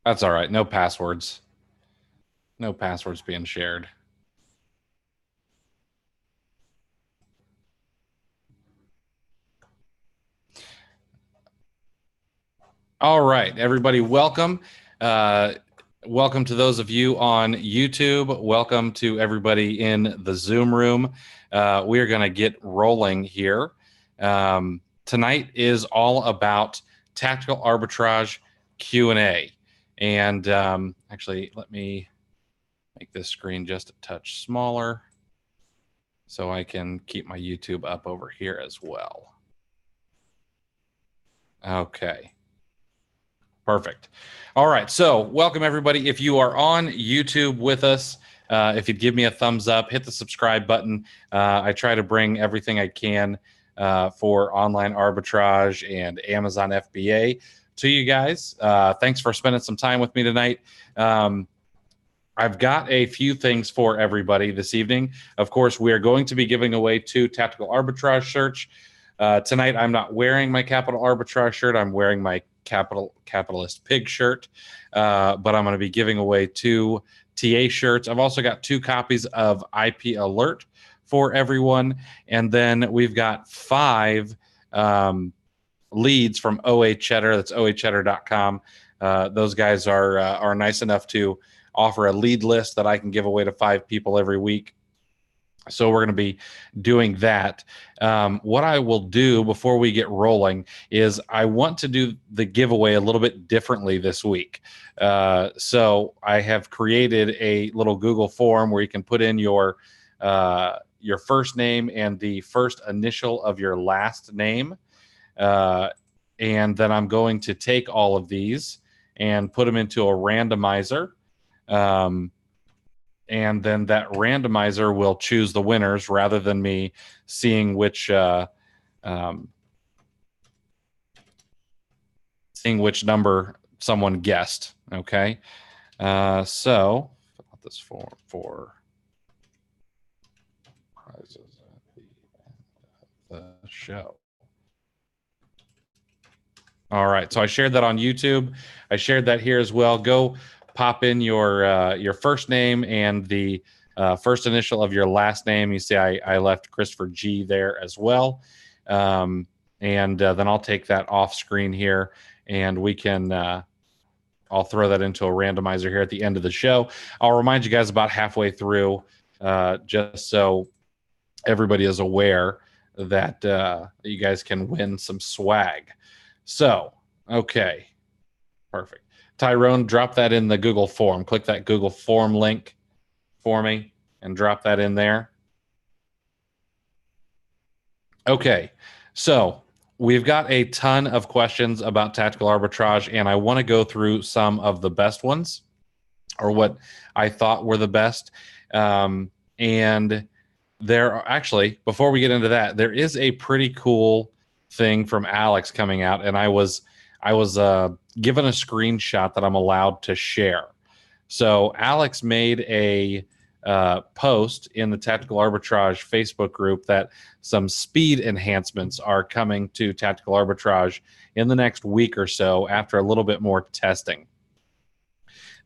That's all right. No passwords. No passwords being shared. All right, everybody, welcome. Welcome to those of you on YouTube. Welcome to everybody in the Zoom room. We are going to get rolling here. Tonight is all about tactical arbitrage Q&A. And actually, let me make this screen just a touch smaller so I can keep my YouTube up over here as well. Okay. Perfect. All right. So welcome, everybody. If you are on YouTube with us, if you'd give me a thumbs up, hit the subscribe button. I try to bring everything I can for online arbitrage and Amazon FBA to you guys. Thanks for spending some time with me tonight. I've got a few things for everybody this evening. Of course, we are going to be giving away 2 tactical arbitrage shirts. Tonight, I'm not wearing my capital arbitrage shirt. I'm wearing my capitalist pig shirt, but I'm going to be giving away 2 TA shirts. I've also got 2 copies of IP Alert for everyone, and then we've got 5 leads from OA Cheddar. That's oacheddar.com. Those guys are nice enough to offer a lead list that I can give away to 5 people every week. So we're going to be doing that. What I will do before we get rolling is I want to do the giveaway a little bit differently this week. So I have created a little Google form where you can put in your first name and the first initial of your last name. And then I'm going to take all of these and put them into a randomizer. And then that randomizer will choose the winners rather than me seeing which number someone guessed. Okay, so fill out this form for prizes at the end of the show. All right, so I shared that on YouTube. I shared that here as well. Go pop in your first name and the first initial of your last name. You see I left Christopher G there as well. And then I'll take that off screen here, and we can I'll throw that into a randomizer here at the end of the show. I'll remind you guys about halfway through, just so everybody is aware that you guys can win some swag. So, okay, perfect. Tyrone, drop that in the Google form. Click that Google form link for me and drop that in there. Okay, so we've got a ton of questions about tactical arbitrage, and I want to go through some of the best ones, or what I thought were the best. And there are actually, before we get into that, there is a pretty cool thing from Alex coming out, and I was given a screenshot that I'm allowed to share. So Alex made a post in the Tactical Arbitrage Facebook group that some speed enhancements are coming to Tactical Arbitrage in the next week or so after a little bit more testing.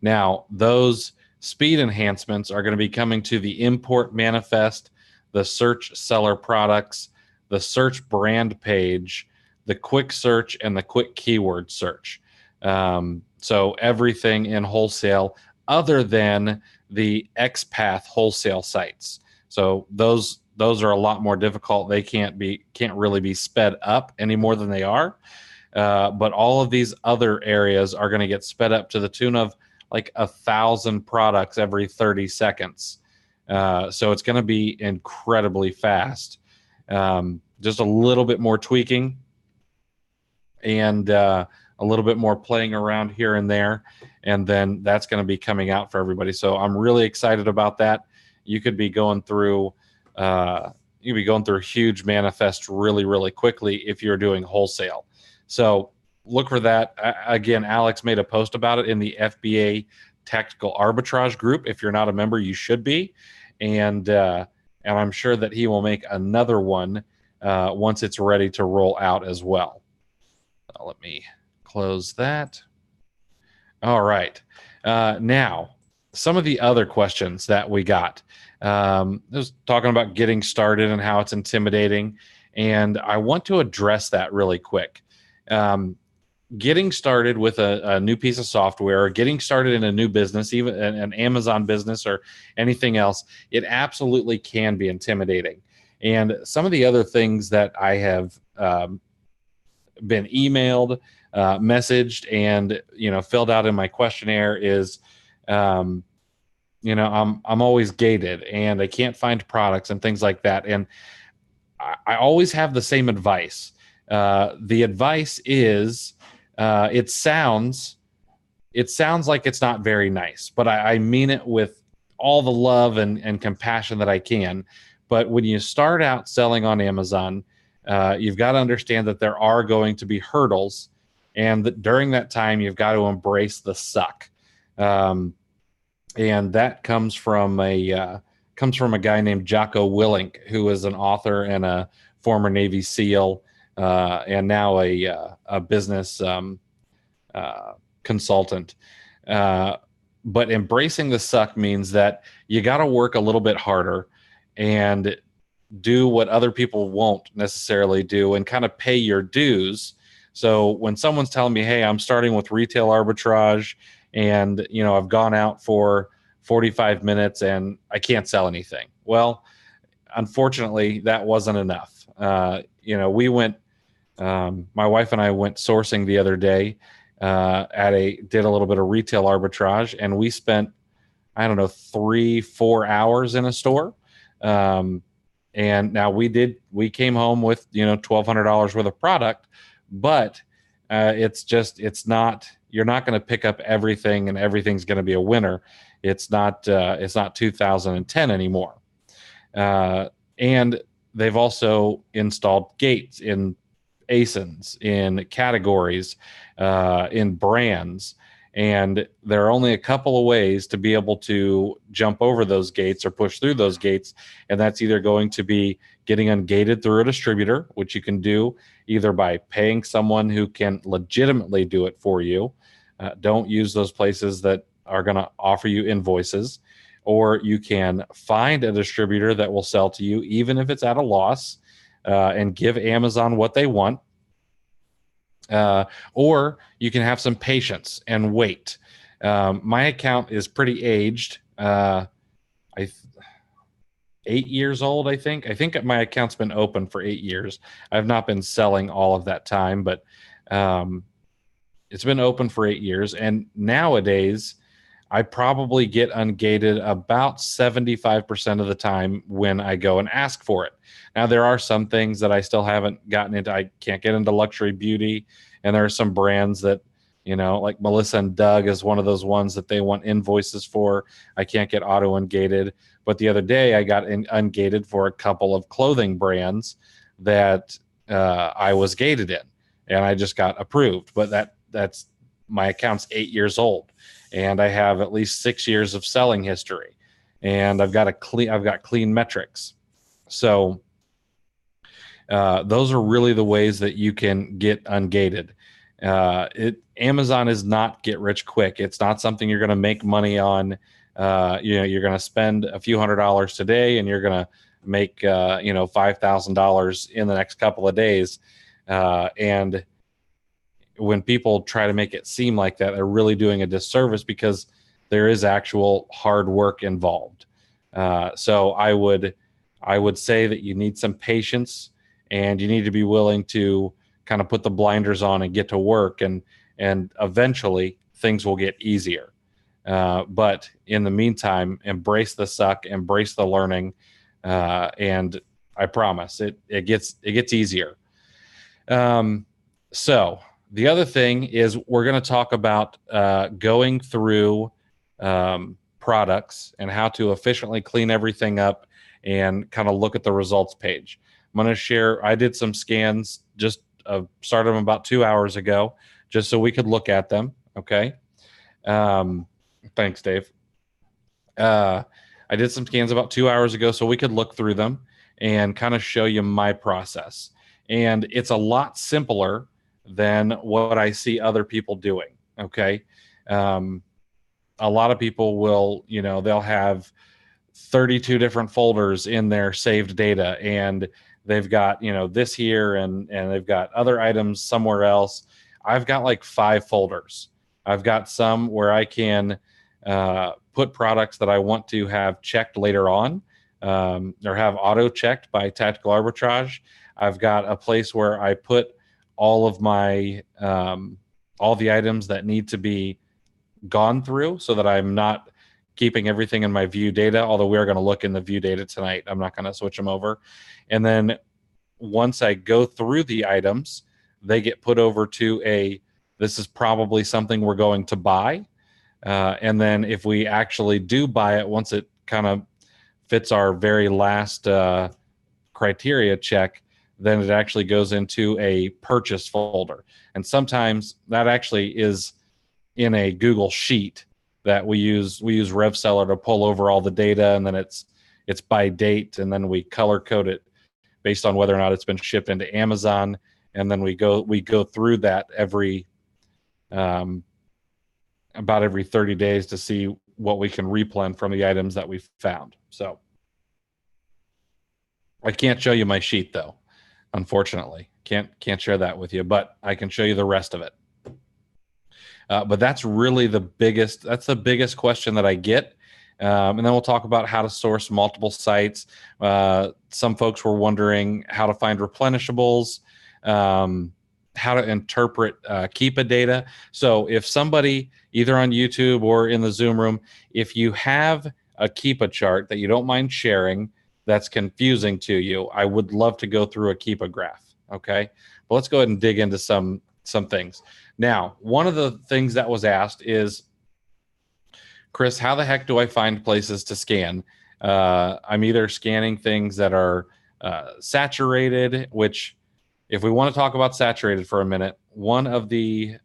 Now, those speed enhancements are going to be coming to the import manifest, the search seller products, the search brand page, the quick search, and the quick keyword search. So everything in wholesale other than the XPath wholesale sites. So those are a lot more difficult. They can't really be sped up any more than they are. But all of these other areas are going to get sped up to the tune of like 1,000 products every 30 seconds. So it's going to be incredibly fast. Just a little bit more tweaking and a little bit more playing around here and there, and then that's going to be coming out for everybody. So I'm really excited about that. You could be going through huge manifests really, really quickly if you're doing wholesale. So look for that. Again, Alex made a post about it in the FBA Tactical Arbitrage group. If you're not a member, you should be, and I'm sure that he will make another one once it's ready to roll out as well. Let me close that. All right. Now, some of the other questions that we got. It was talking about getting started and how it's intimidating. And I want to address that really quick. Um, Getting started with a new piece of software, or getting started in a new business, even an Amazon business or anything else, it absolutely can be intimidating. And some of the other things that I have been emailed, messaged, and filled out in my questionnaire is, um, I'm always gated and I can't find products and things like that. And I always have the same advice. The advice is, it sounds like it's not very nice, but I mean it with all the love and compassion that I can. But when you start out selling on Amazon, you've got to understand that there are going to be hurdles, and that during that time, you've got to embrace the suck. And that comes from a guy named Jocko Willink, who is an author and a former Navy SEAL, and now a business consultant. But embracing the suck means that you got to work a little bit harder and do what other people won't necessarily do, and kind of pay your dues. So when someone's telling me, hey, I'm starting with retail arbitrage, and I've gone out for 45 minutes and I can't sell anything. Well, unfortunately, that wasn't enough. We went, my wife and I went sourcing the other day, did a little bit of retail arbitrage, and we spent, I don't know, 3-4 hours in a store. And now we came home with, $1,200 worth of product, but it's not, you're not going to pick up everything and everything's going to be a winner. It's not 2010 anymore. And they've also installed gates in ASINs, in categories, in brands. And there are only a couple of ways to be able to jump over those gates or push through those gates. And that's either going to be getting ungated through a distributor, which you can do either by paying someone who can legitimately do it for you. Don't use those places that are going to offer you invoices. Or you can find a distributor that will sell to you, even if it's at a loss, and give Amazon what they want. Or you can have some patience and wait. My account is pretty aged. 8 years old, I think. I think my account's been open for 8 years. I've not been selling all of that time, but it's been open for 8 years. And nowadays, I probably get ungated about 75% of the time when I go and ask for it. Now, there are some things that I still haven't gotten into. I can't get into luxury beauty, and there are some brands that, like Melissa and Doug is one of those ones that they want invoices for. I can't get auto ungated. But the other day, I got ungated for a couple of clothing brands that I was gated in, and I just got approved. But that's my account's 8 years old, and I have at least 6 years of selling history, and I've got clean metrics. So those are really the ways that you can get ungated. Amazon is not get rich quick. It's not something you're going to make money on. You're going to spend a few $100s today, and you're going to make $5,000 in the next couple of days. And when people try to make it seem like that, they're really doing a disservice, because there is actual hard work involved. So I would say that you need some patience, and you need to be willing to kind of put the blinders on and get to work, and eventually things will get easier. But in the meantime, embrace the suck, embrace the learning, and I promise it gets easier. So the other thing is, we're going to talk about going through products and how to efficiently clean everything up and kind of look at the results page. I'm going to share, I did some scans, just started them about 2 hours ago, just so we could look at them. Okay. Thanks, Dave. I did some scans about 2 hours ago, so we could look through them and kind of show you my process. And it's a lot simpler than what I see other people doing. Okay. A lot of people will, they'll have 32 different folders in their saved data, and they've got, this here, and they've got other items somewhere else. I've got like 5 folders. I've got some where I can put products that I want to have checked later on, or have auto checked by Tactical Arbitrage. I've got a place where I put all of my all the items that need to be gone through, so that I'm not keeping everything in my view data, although we're going to look in the view data tonight. I'm not going to switch them over. And then once I go through the items, they get put over to this is probably something we're going to buy. And then if we actually do buy it, once it kind of fits our very last criteria check, then it actually goes into a purchase folder. And sometimes that actually is in a Google Sheet that we use RevSeller to pull over all the data, and then it's by date, and then we color code it based on whether or not it's been shipped into Amazon, and then we go through that about every 30 days to see what we can replen from the items that we've found. So I can't show you my sheet though, unfortunately. Can't share that with you, but I can show you the rest of it. But that's really the biggest question that I get. And then we'll talk about how to source multiple sites. Some folks were wondering how to find replenishables, how to interpret Keepa data. So if somebody, either on YouTube or in the Zoom room, if you have a Keepa chart that you don't mind sharing that's confusing to you, I would love to go through a Keepa graph. Okay, but let's go ahead and dig into some things. Now, one of the things that was asked is, Chris, how the heck do I find places to scan? I'm either scanning things that are saturated, which, if we want to talk about saturated for a minute, one of the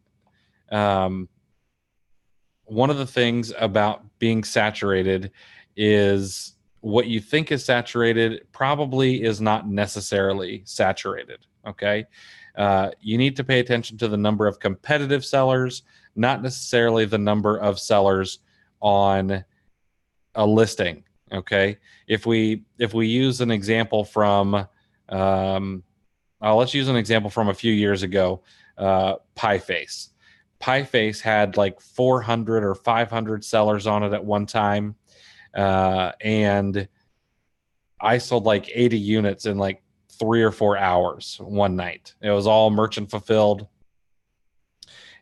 things about being saturated is what you think is saturated probably is not necessarily saturated. Okay. You need to pay attention to the number of competitive sellers, not necessarily the number of sellers on a listing. Okay. If we use an example from, let's use an example from a few years ago, PieFace. PieFace had like 400 or 500 sellers on it at one time. And I sold like 80 units in like 3 or 4 hours one night. It was all merchant fulfilled,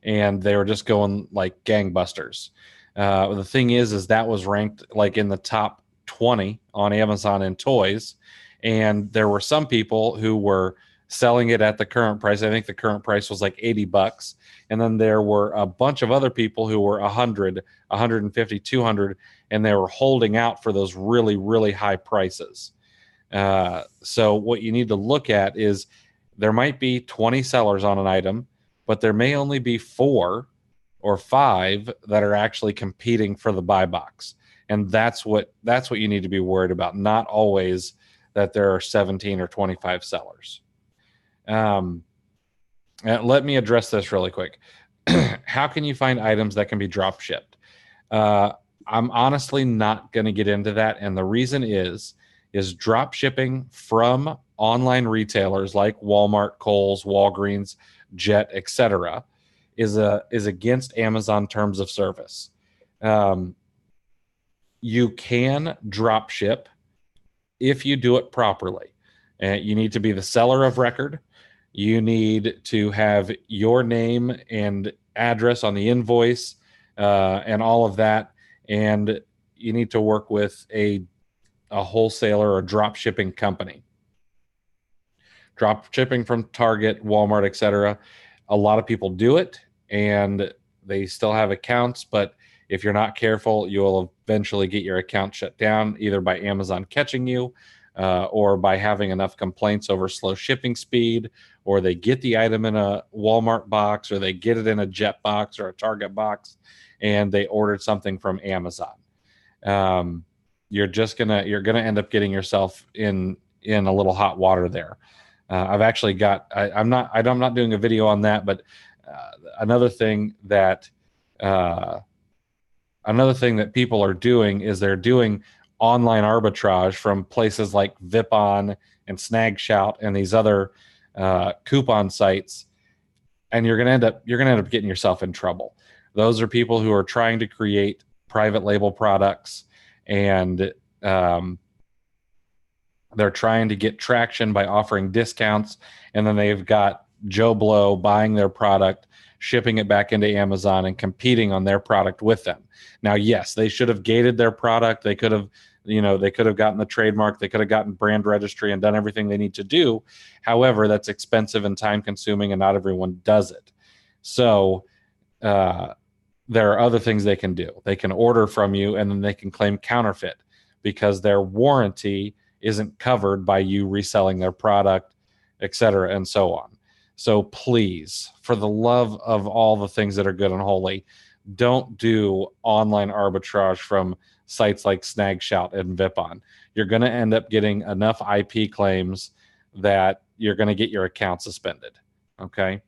and they were just going like gangbusters. The thing is that was ranked like in the top 20 on Amazon in toys, and there were some people who were selling it at the current price. I think the current price was like $80, and then there were a bunch of other people who were 100, 150, 200, and they were holding out for those really, really high prices. So what you need to look at is there might be 20 sellers on an item, but there may only be 4 or 5 that are actually competing for the buy box. And that's what you need to be worried about, not always that there are 17 or 25 sellers. Let me address this really quick. How can you find items that can be drop shipped? I'm honestly not going to get into that. And the reason is drop shipping from online retailers like Walmart, Kohl's, Walgreens, Jet, etc. is against Amazon terms of service. You can drop ship if you do it properly. You need to be the seller of record. You need to have your name and address on the invoice, and all of that. And you need to work with a wholesaler or drop shipping company. Drop shipping from Target, Walmart, etc. A lot of people do it, and they still have accounts, but if you're not careful, you'll eventually get your account shut down, either by Amazon catching you, or by having enough complaints over slow shipping speed, or they get the item in a Walmart box, or they get it in a Jet box or a Target box, and they ordered something from Amazon. You're gonna end up getting yourself in a little hot water there. I've actually got. I'm not doing a video on that, but another thing that Another thing that people are doing is they're doing online arbitrage from places like Vipon and Snagshout and these other coupon sites, and you're going to end up getting yourself in trouble. Those are people who are trying to create private label products, and they're trying to get traction by offering discounts, and then they've got Joe Blow buying their product, shipping it back into Amazon, and competing on their product with them. Now, yes, they should have gated their product. They could have, they could have gotten the trademark. They could have gotten brand registry and done everything they need to do. However, that's expensive and time consuming, and not everyone does it. So there are other things they can do. They can order from you, and then they can claim counterfeit because their warranty isn't covered by you reselling their product, et cetera, and so on. So please, for the love of all the things that are good and holy, don't do online arbitrage from sites like Snagshout and Vipon. You're going to end up getting enough IP claims that you're going to get your account suspended. Okay.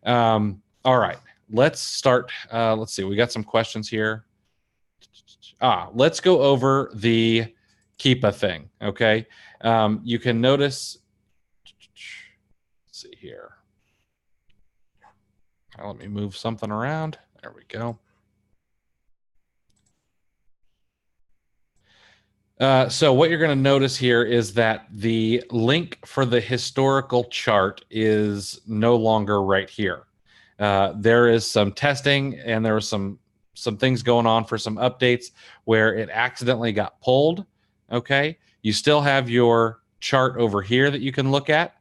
All right. Let's start. Let's see. We got some questions here. Let's go over the Keepa thing. Okay. You can notice. Let's see here. Let me move something around. There we go. So what you're going to notice here is that the link for the historical chart is no longer right here. There is some testing, and there was some things going on for some updates where it accidentally got pulled. Okay, you still have your chart over here that you can look at,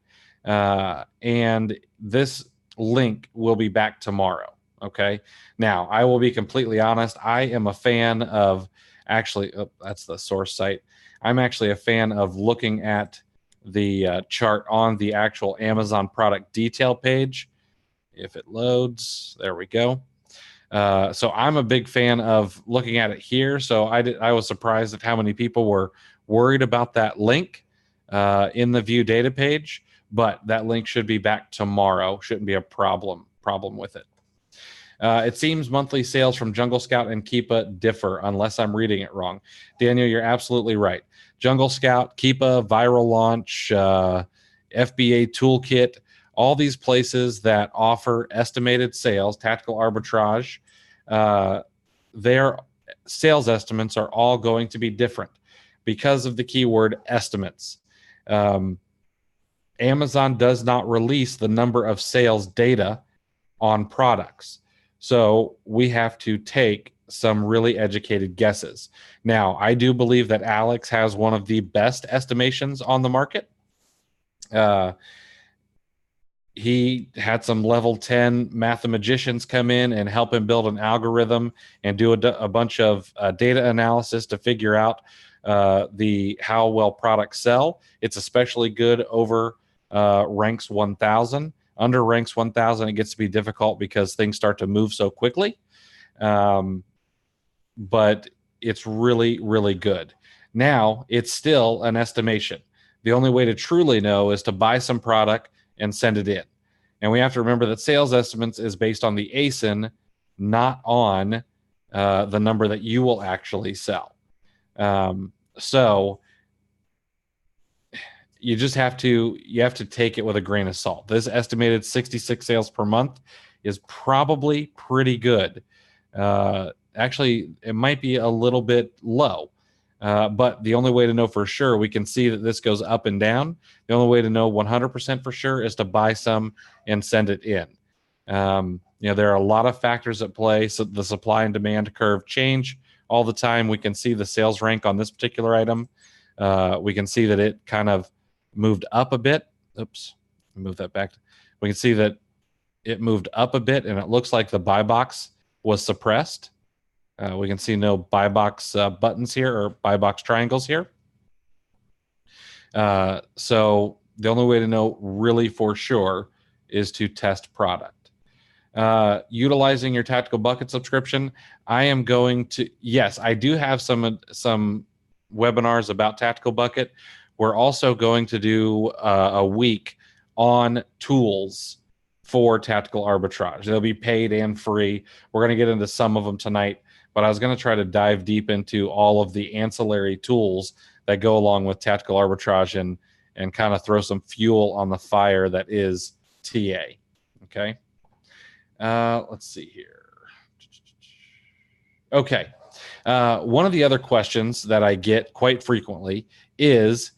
and this link will be back tomorrow. Okay, now I will be completely honest. I am a fan of that's the source site. I'm actually a fan of looking at the chart on the actual Amazon product detail page. If it loads, there we go. So I'm a big fan of looking at it here. So I was surprised at how many people were worried about that link in the view data page, but that link should be back tomorrow. Shouldn't be a problem with it. It seems monthly sales from Jungle Scout and Keepa differ, unless I'm reading it wrong. Daniel, you're absolutely right. Jungle Scout, Keepa, Viral Launch, FBA Toolkit, all these places that offer estimated sales, tactical arbitrage, their sales estimates are all going to be different because of the keyword estimates. Amazon does not release the number of sales data on products. So we have to take some really educated guesses. Now, I do believe that Alex has one of the best estimations on the market. He had some level 10 mathematicians come in and help him build an algorithm and do a bunch of data analysis to figure out how well products sell. It's especially good over ranks 1000. Under ranks 1000, it gets to be difficult because things start to move so quickly. But it's really, really good. Now, it's still an estimation. The only way to truly know is to buy some product and send it in. And we have to remember that sales estimates is based on the ASIN, not on the number that you will actually sell. So you just have to take it with a grain of salt. This estimated 66 sales per month is probably pretty good. Actually, it might be a little bit low. But the only way to know for sure, we can see that this goes up and down. The only way to know 100% for sure is to buy some and send it in. There are a lot of factors at play. So the supply and demand curve change all the time. We can see the sales rank on this particular item. We can see that it kind of moved up a bit. Oops, move that back. We can see that it moved up a bit, and it looks like the buy box was suppressed. We can see no buy box buttons here or buy box triangles here. So the only way to know really for sure is to test product. Utilizing your Tactical Bucket subscription, I am going to, yes, I do have some webinars about Tactical Bucket. We're also going to do a week on tools for Tactical Arbitrage. They'll be paid and free. We're going to get into some of them tonight, but I was going to try to dive deep into all of the ancillary tools that go along with Tactical Arbitrage and kind of throw some fuel on the fire that is TA. Okay. Let's see here. Okay. One of the other questions that I get quite frequently is,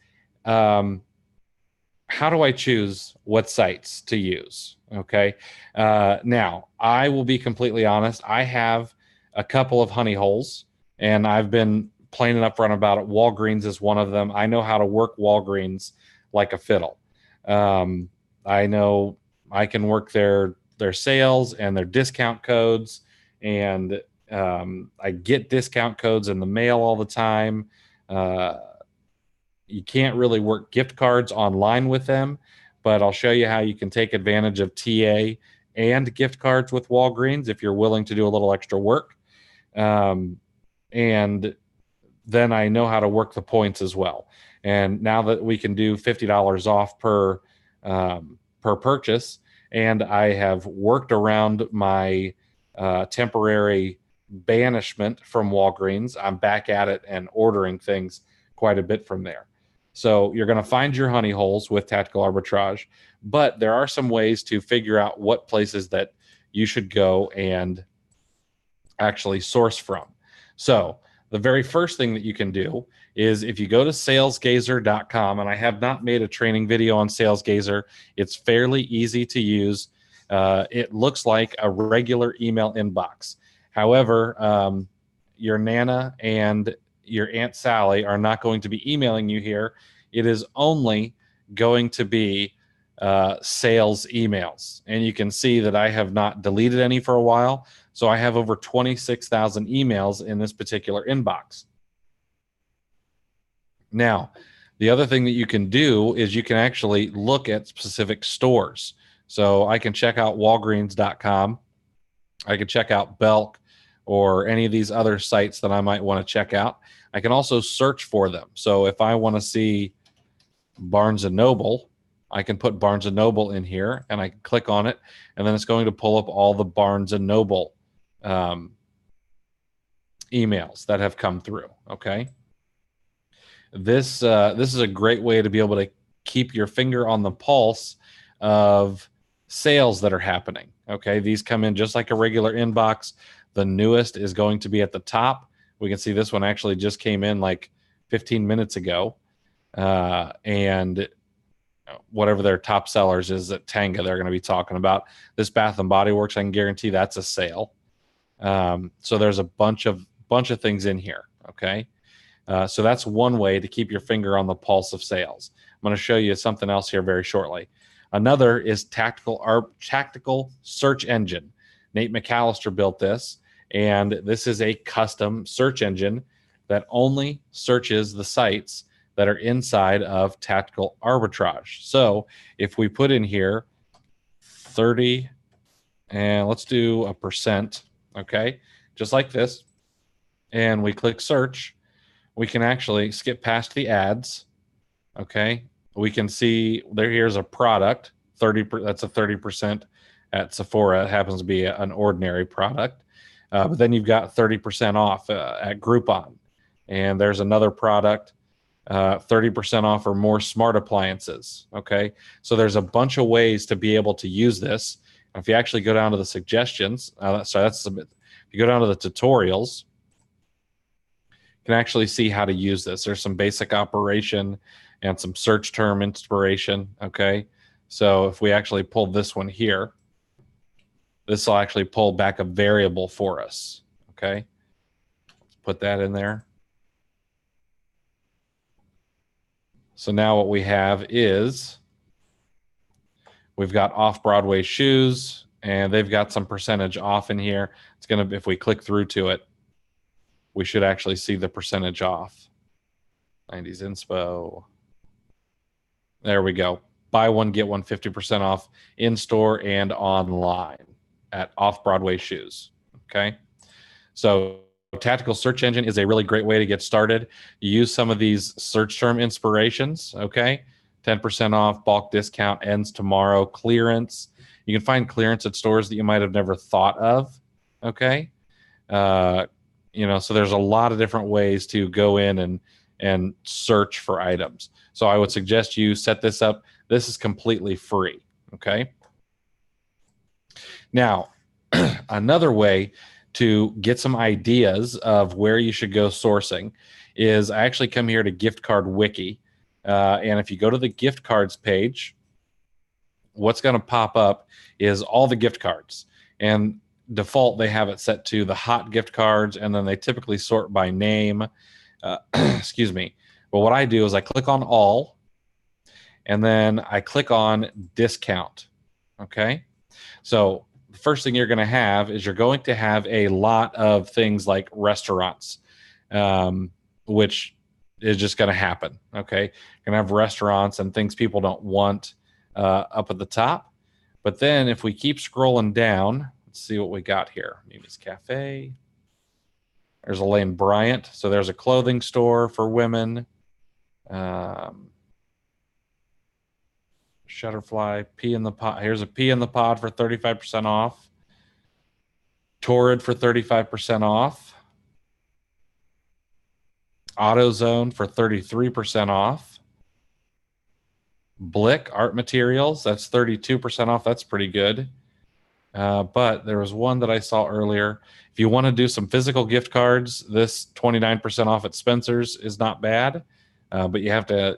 how do I choose what sites to use? Okay. Now, I will be completely honest. I have a couple of honey holes, and I've been plain and upfront about it. Walgreens is one of them. I know how to work Walgreens like a fiddle. I know I can work their sales and their discount codes, and I get discount codes in the mail all the time. You can't really work gift cards online with them, but I'll show you how you can take advantage of TA and gift cards with Walgreens if you're willing to do a little extra work. And then I know how to work the points as well. And now that we can do $50 off per purchase, and I have worked around my temporary banishment from Walgreens, I'm back at it and ordering things quite a bit from there. So you're going to find your honey holes with Tactical Arbitrage, but there are some ways to figure out what places that you should go and actually source from. So the very first thing that you can do is if you go to salesgazer.com, and I have not made a training video on Salesgazer. It's fairly easy to use. It looks like a regular email inbox. However, your Nana and your Aunt Sally are not going to be emailing you here. It is only going to be sales emails. And you can see that I have not deleted any for a while. So I have over 26,000 emails in this particular inbox. Now, the other thing that you can do is you can actually look at specific stores. So I can check out Walgreens.com. I can check out Belk or any of these other sites that I might want to check out. I can also search for them. So if I want to see Barnes & Noble, I can put Barnes & Noble in here, and I can click on it, and then it's going to pull up all the Barnes & Noble emails that have come through, okay? This is a great way to be able to keep your finger on the pulse of sales that are happening, okay? These come in just like a regular inbox. The newest is going to be at the top. We can see this one actually just came in like 15 minutes ago. And whatever their top sellers is at Tanga, they're going to be talking about. This Bath and Body Works, I can guarantee that's a sale. So there's a bunch of things in here, okay? So that's one way to keep your finger on the pulse of sales. I'm going to show you something else here very shortly. Another is Tactical Search Engine. Nate McAllister built this, and this is a custom search engine that only searches the sites that are inside of Tactical Arbitrage. So if we put in here 30, and let's do a %, okay, just like this, and we click search, we can actually skip past the ads, okay? We can see there. Here's a product, 30. That's a 30% at Sephora. It happens to be an ordinary product, but then you've got 30% off at Groupon, and there's another product, 30% off for more smart appliances. Okay, so there's a bunch of ways to be able to use this. If you actually go down to the suggestions, so that's a bit. If you go down to the tutorials, you can actually see how to use this. There's some basic operation and some search term inspiration. Okay, so if we actually pull this one here, this will actually pull back a variable for us. Okay, let's put that in there. So now what we have is we've got off-Broadway shoes, and they've got some percentage off in here. It's going to, if we click through to it, we should actually see the percentage off. 90s inspo. There we go. Buy one, get one 50% off in store and online at off-Broadway shoes. Okay. So Tactical Search Engine is a really great way to get started. You use some of these search term inspirations, okay? 10% off, bulk discount, ends tomorrow, clearance. You can find clearance at stores that you might have never thought of. Okay. So there's a lot of different ways to go in and search for items. So I would suggest you set this up. This is completely free. Okay. Now, another way to get some ideas of where you should go sourcing is I actually come here to Gift Card Wiki. And if you go to the gift cards page, what's going to pop up is all the gift cards. And default, they have it set to the hot gift cards, and then they typically sort by name. Excuse me. But what I do is I click on all, and then I click on discount. Okay. So the first thing you're going to have is you're going to have a lot of things like restaurants, which is just going to happen. Okay. You're going to have restaurants and things people don't want up at the top. But then if we keep scrolling down, let's see what we got here. Mimi's Cafe. There's a Lane Bryant. So there's a clothing store for women. Shutterfly, Pea in the Pod. Here's a Pea in the Pod for 35% off. Torrid for 35% off. AutoZone for 33% off. Blick Art Materials, that's 32% off. That's pretty good. But there was one that I saw earlier. If you want to do some physical gift cards, this 29% off at Spencer's is not bad. But you have to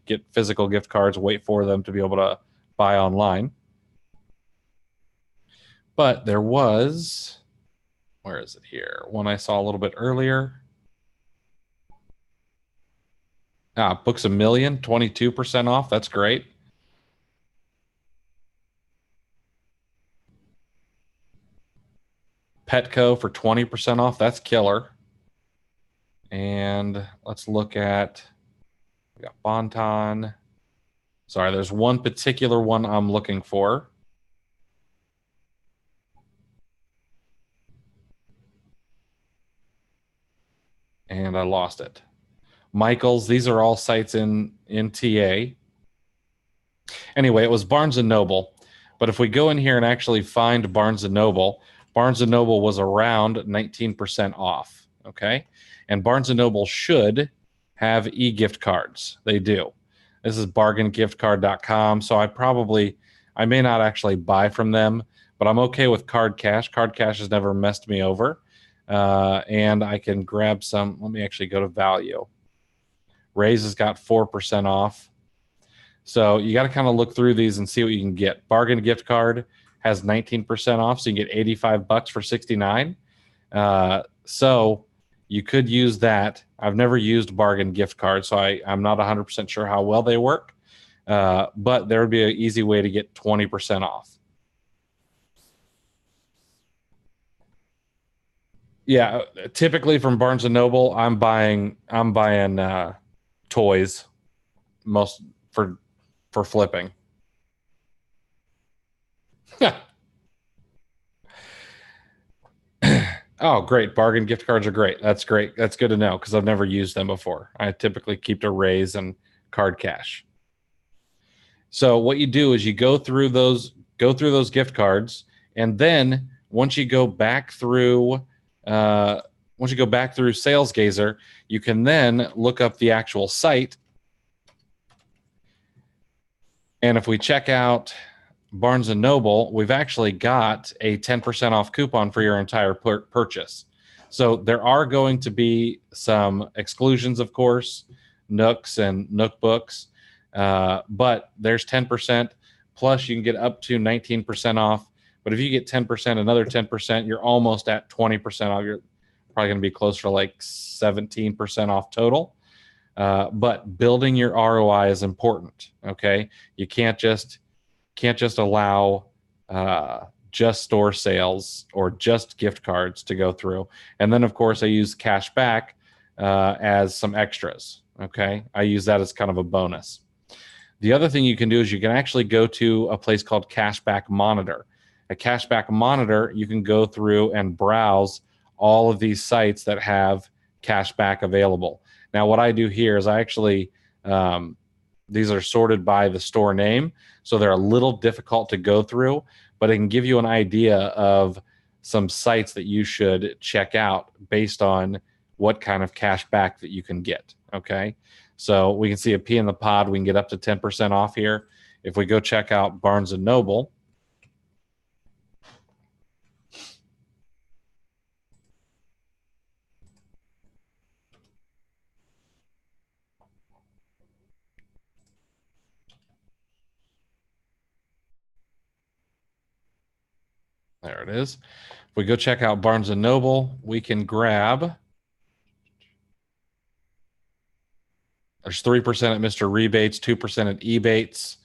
get physical gift cards, wait for them to be able to buy online. But there was, where is it here? One I saw a little bit earlier. Books A Million, 22% off. That's great. Petco for 20% off. That's killer. And let's look at, we got Bonton. Sorry, there's one particular one I'm looking for. And I lost it. Michael's, these are all sites in TA. Anyway, it was Barnes & Noble. But if we go in here and actually find Barnes & Noble, Barnes & Noble was around 19% off, okay? And Barnes & Noble should have e-gift cards. They do. This is bargaingiftcard.com, so I may not actually buy from them, but I'm okay with Card Cash. Card Cash has never messed me over. And I can grab some. Let me actually go to value. Raise has got 4% off. So you got to kind of look through these and see what you can get. Bargain Gift Card has 19% off, so you can get $85 for $69. So you could use that. I've never used Bargain Gift Card, so I'm not 100% sure how well they work. But there would be an easy way to get 20% off. Yeah, typically from Barnes & Noble, I'm buying toys most for flipping. Oh, great. Bargain gift cards are great. That's great. That's good to know because I've never used them before. I typically keep to Raise and Card Cash. So what you do is you go through those gift cards, and then once you go back through Salesgazer, you can then look up the actual site. And if we check out Barnes & Noble, we've actually got a 10% off coupon for your entire purchase. So there are going to be some exclusions, of course, Nooks and Nook Books, but there's 10%, plus you can get up to 19% off. But if you get 10%, another 10%, you're almost at 20% off. You're probably going to be closer to like 17% off total. But building your ROI is important. Okay, you can't just allow just store sales or just gift cards to go through. And then, of course, I use Cashback as some extras. Okay, I use that as kind of a bonus. The other thing you can do is you can actually go to a place called Cashback Monitor. A Cashback Monitor, you can go through and browse all of these sites that have cashback available. Now, what I do here is I actually These are sorted by the store name, so they're a little difficult to go through, but it can give you an idea of some sites that you should check out based on what kind of cash back that you can get. Okay, so we can see a P in the pod. We can get up to 10% off here. If we go check out Barnes and Noble, there it is. If we go check out Barnes and Noble, we can grab. There's 3% at Mr. Rebates, 2% at Ebates.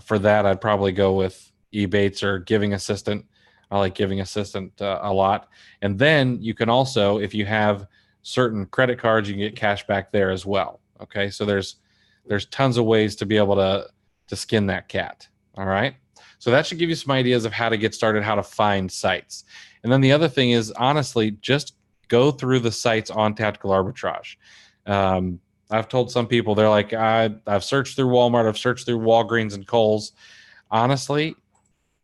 For that, I'd probably go with Ebates or Giving Assistant. I like Giving Assistant a lot. And then you can also, if you have certain credit cards, you can get cash back there as well. Okay, so there's tons of ways to be able to skin that cat. All right, so that should give you some ideas of how to get started, how to find sites. And then the other thing is, honestly, just go through the sites on Tactical Arbitrage. I've told some people, they're like, I've searched through Walmart, I've searched through Walgreens and Kohl's. Honestly,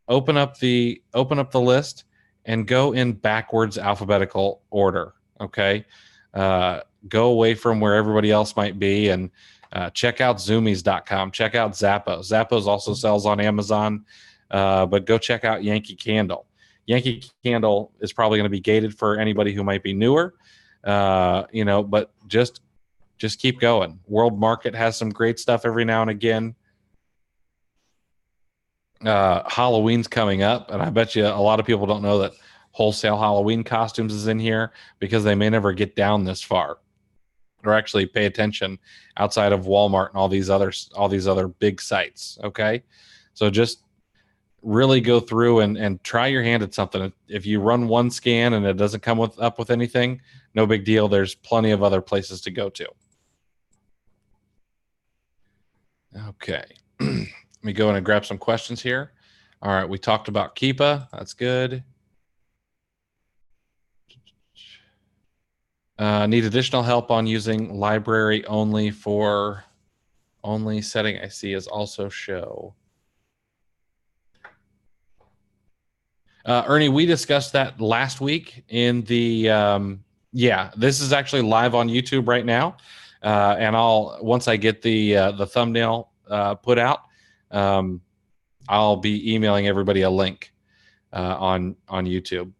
open up the list and go in backwards alphabetical order. Okay, go away from where everybody else might be and check out Zoomies.com. Check out Zappos. Zappos also sells on Amazon, but go check out Yankee Candle. Yankee Candle is probably going to be gated for anybody who might be newer, but just keep going. World Market has some great stuff every now and again. Halloween's coming up, and I bet you a lot of people don't know that wholesale Halloween costumes is in here because they may never get down this far or actually pay attention outside of Walmart and all these other big sites. Okay, so just really go through and try your hand at something. If you run one scan and it doesn't come up with anything, no big deal. There's plenty of other places to go to. Okay, let me go in and grab some questions here. All right, we talked about Keepa. That's good. Need additional help on using library only for only setting I see is also show. Ernie, we discussed that last week in the, this is actually live on YouTube right now. And once I get the thumbnail put out, I'll be emailing everybody a link on YouTube.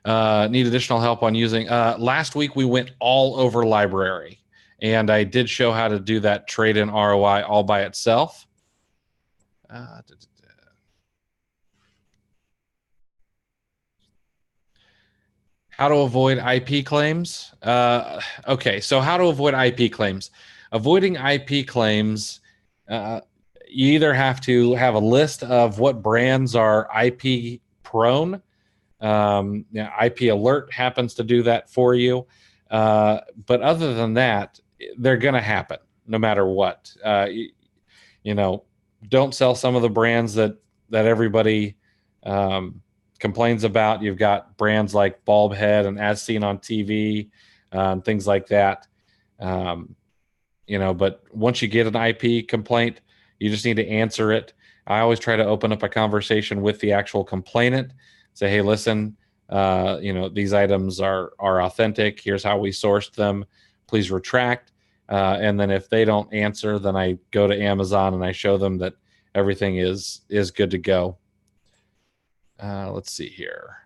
Need additional help on using. Last week we went all over library, and I did show how to do that trade-in ROI all by itself. How to avoid IP claims. Okay, so how to avoid IP claims. Avoiding IP claims, you either have to have a list of what brands are IP prone. IP Alert happens to do that for you. But other than that, they're going to happen no matter what. Don't sell some of the brands that everybody complains about. You've got brands like Bulbhead and As Seen on TV, things like that. But once you get an IP complaint, you just need to answer it. I always try to open up a conversation with the actual complainant. Say, hey, listen, these items are authentic. Here's how we sourced them. Please retract. And then if they don't answer, then I go to Amazon and I show them that everything is good to go. Let's see here.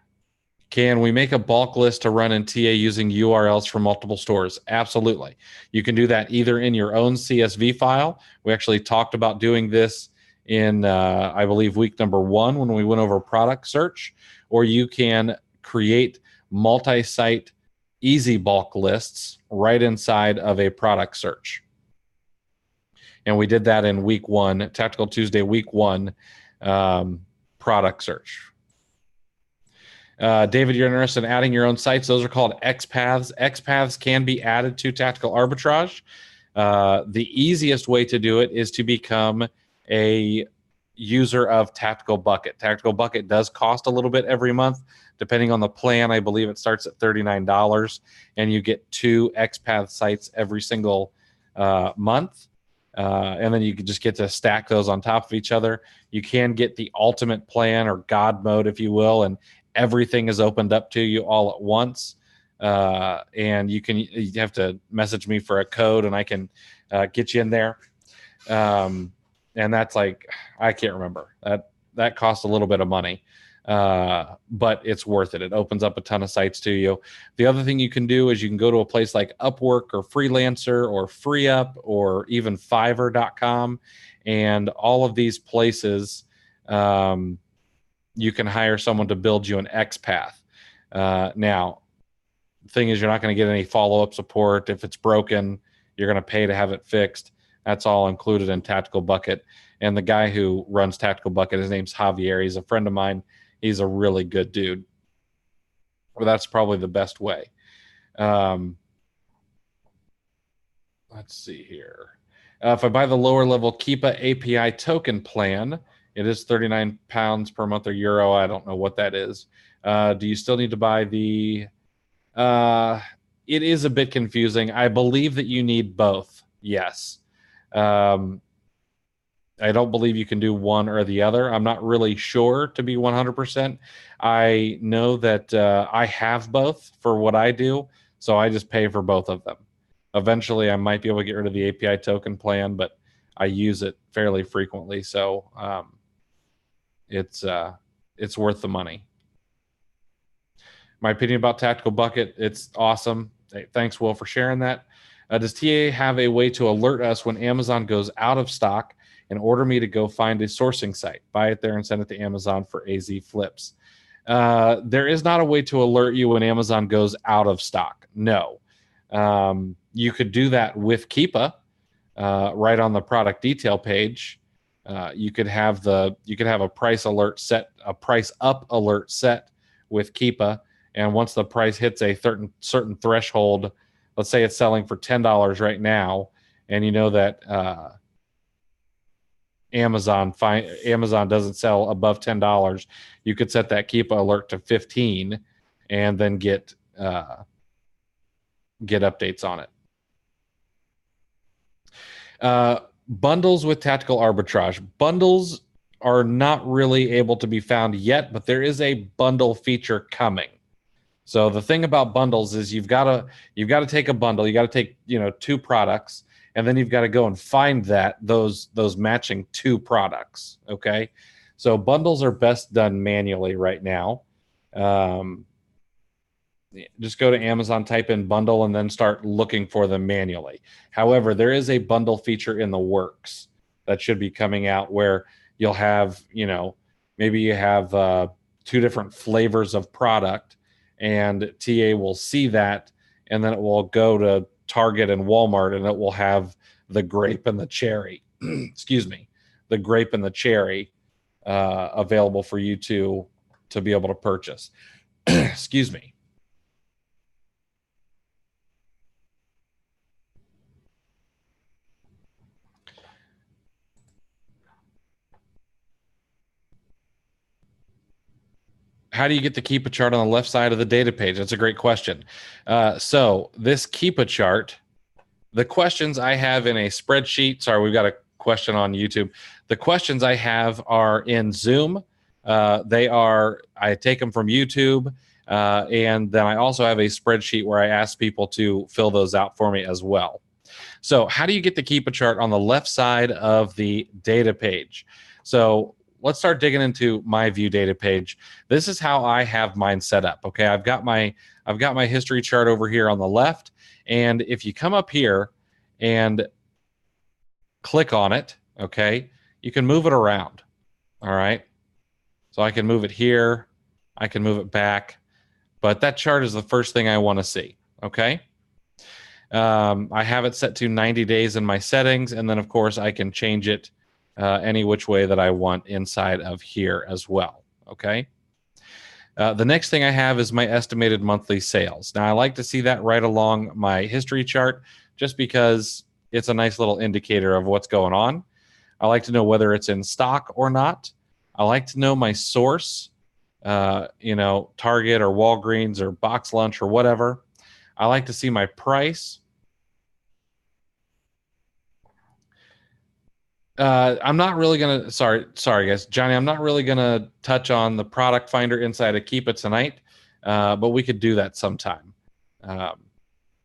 Can we make a bulk list to run in TA using URLs from multiple stores? Absolutely. You can do that either in your own CSV file. We actually talked about doing this in, I believe, week number 1 when we went over product search, or you can create multi-site easy bulk lists right inside of a product search. And we did that in week 1, Tactical Tuesday, week 1, product search. David, you're interested in adding your own sites. Those are called XPaths. XPaths can be added to Tactical Arbitrage. The easiest way to do it is to become a user of Tactical Bucket. Tactical Bucket does cost a little bit every month, depending on the plan. I believe it starts at $39, and you get 2 XPath sites every single month. And then you can just get to stack those on top of each other. You can get the ultimate plan or God mode, if you will, and everything is opened up to you all at once. And you have to message me for a code, and I can get you in there. And that's like, I can't remember. That costs a little bit of money. But it's worth it. It opens up a ton of sites to you. The other thing you can do is you can go to a place like Upwork or Freelancer or FreeUp or even Fiverr.com, and all of these places, you can hire someone to build you an XPath. Now, the thing is, you're not going to get any follow-up support. If it's broken, you're going to pay to have it fixed. That's all included in Tactical Bucket. And the guy who runs Tactical Bucket, his name's Javier. He's a friend of mine. He's a really good dude. Well, that's probably the best way. Let's see here. If I buy the lower level Keepa API token plan, it is £39 per month or euro. I don't know what that is. Do you still need to buy the... it is a bit confusing. I believe that you need both. Yes. I don't believe you can do one or the other. I'm not really sure, to be 100%. I know that I have both for what I do, so I just pay for both of them. Eventually, I might be able to get rid of the API token plan, but I use it fairly frequently, so it's worth the money. My opinion about Tactical Bucket, it's awesome. Hey, thanks, Will, for sharing that. Does TA have a way to alert us when Amazon goes out of stock and order me to go find a sourcing site, buy it there, and send it to Amazon for AZ flips? There is not a way to alert you when Amazon goes out of stock. No. You could do that with Keepa, right on the product detail page. You could have a price alert set, a price up alert set with Keepa, and once the price hits a certain threshold, let's say it's selling for $10 right now, and you know that Amazon doesn't sell above $10, you could set that Keepa alert to 15 and then get updates on it. Bundles with Tactical Arbitrage. Bundles are not really able to be found yet, but there is a bundle feature coming. So the thing about bundles is you've got to take a bundle, you got to take 2 products, and then you've got to go and find those matching 2 products. Okay, so bundles are best done manually right now. Just go to Amazon, type in bundle, and then start looking for them manually. However, there is a bundle feature in the works that should be coming out where you'll have, maybe you have 2 different flavors of product, and TA will see that, and then it will go to Target and Walmart, and it will have the grape and the cherry, excuse me, the grape and the cherry available for you to be able to purchase. Excuse me. How do you get the Keepa chart on the left side of the data page? That's a great question. So this Keepa chart, the questions I have in a spreadsheet. Sorry, we've got a question on YouTube. The questions I have are in Zoom. I take them from YouTube. And then I also have a spreadsheet where I ask people to fill those out for me as well. So how do you get the Keepa chart on the left side of the data page? So let's start digging into my view data page. This is how I have mine set up. Okay, I've got my history chart over here on the left, and if you come up here and click on it, okay, you can move it around. All right, so I can move it here, I can move it back, but that chart is the first thing I want to see. Okay, I have it set to 90 days in my settings, and then of course I can change it any which way that I want inside of here as well. Okay. The next thing I have is my estimated monthly sales. Now I like to see that right along my history chart just because it's a nice little indicator of what's going on. I like to know whether it's in stock or not. I like to know my source, Target or Walgreens or Box Lunch or whatever. I like to see my price. I'm not really gonna. Sorry, guys, Johnny. I'm not really gonna touch on the product finder inside of Keep It tonight, but we could do that sometime.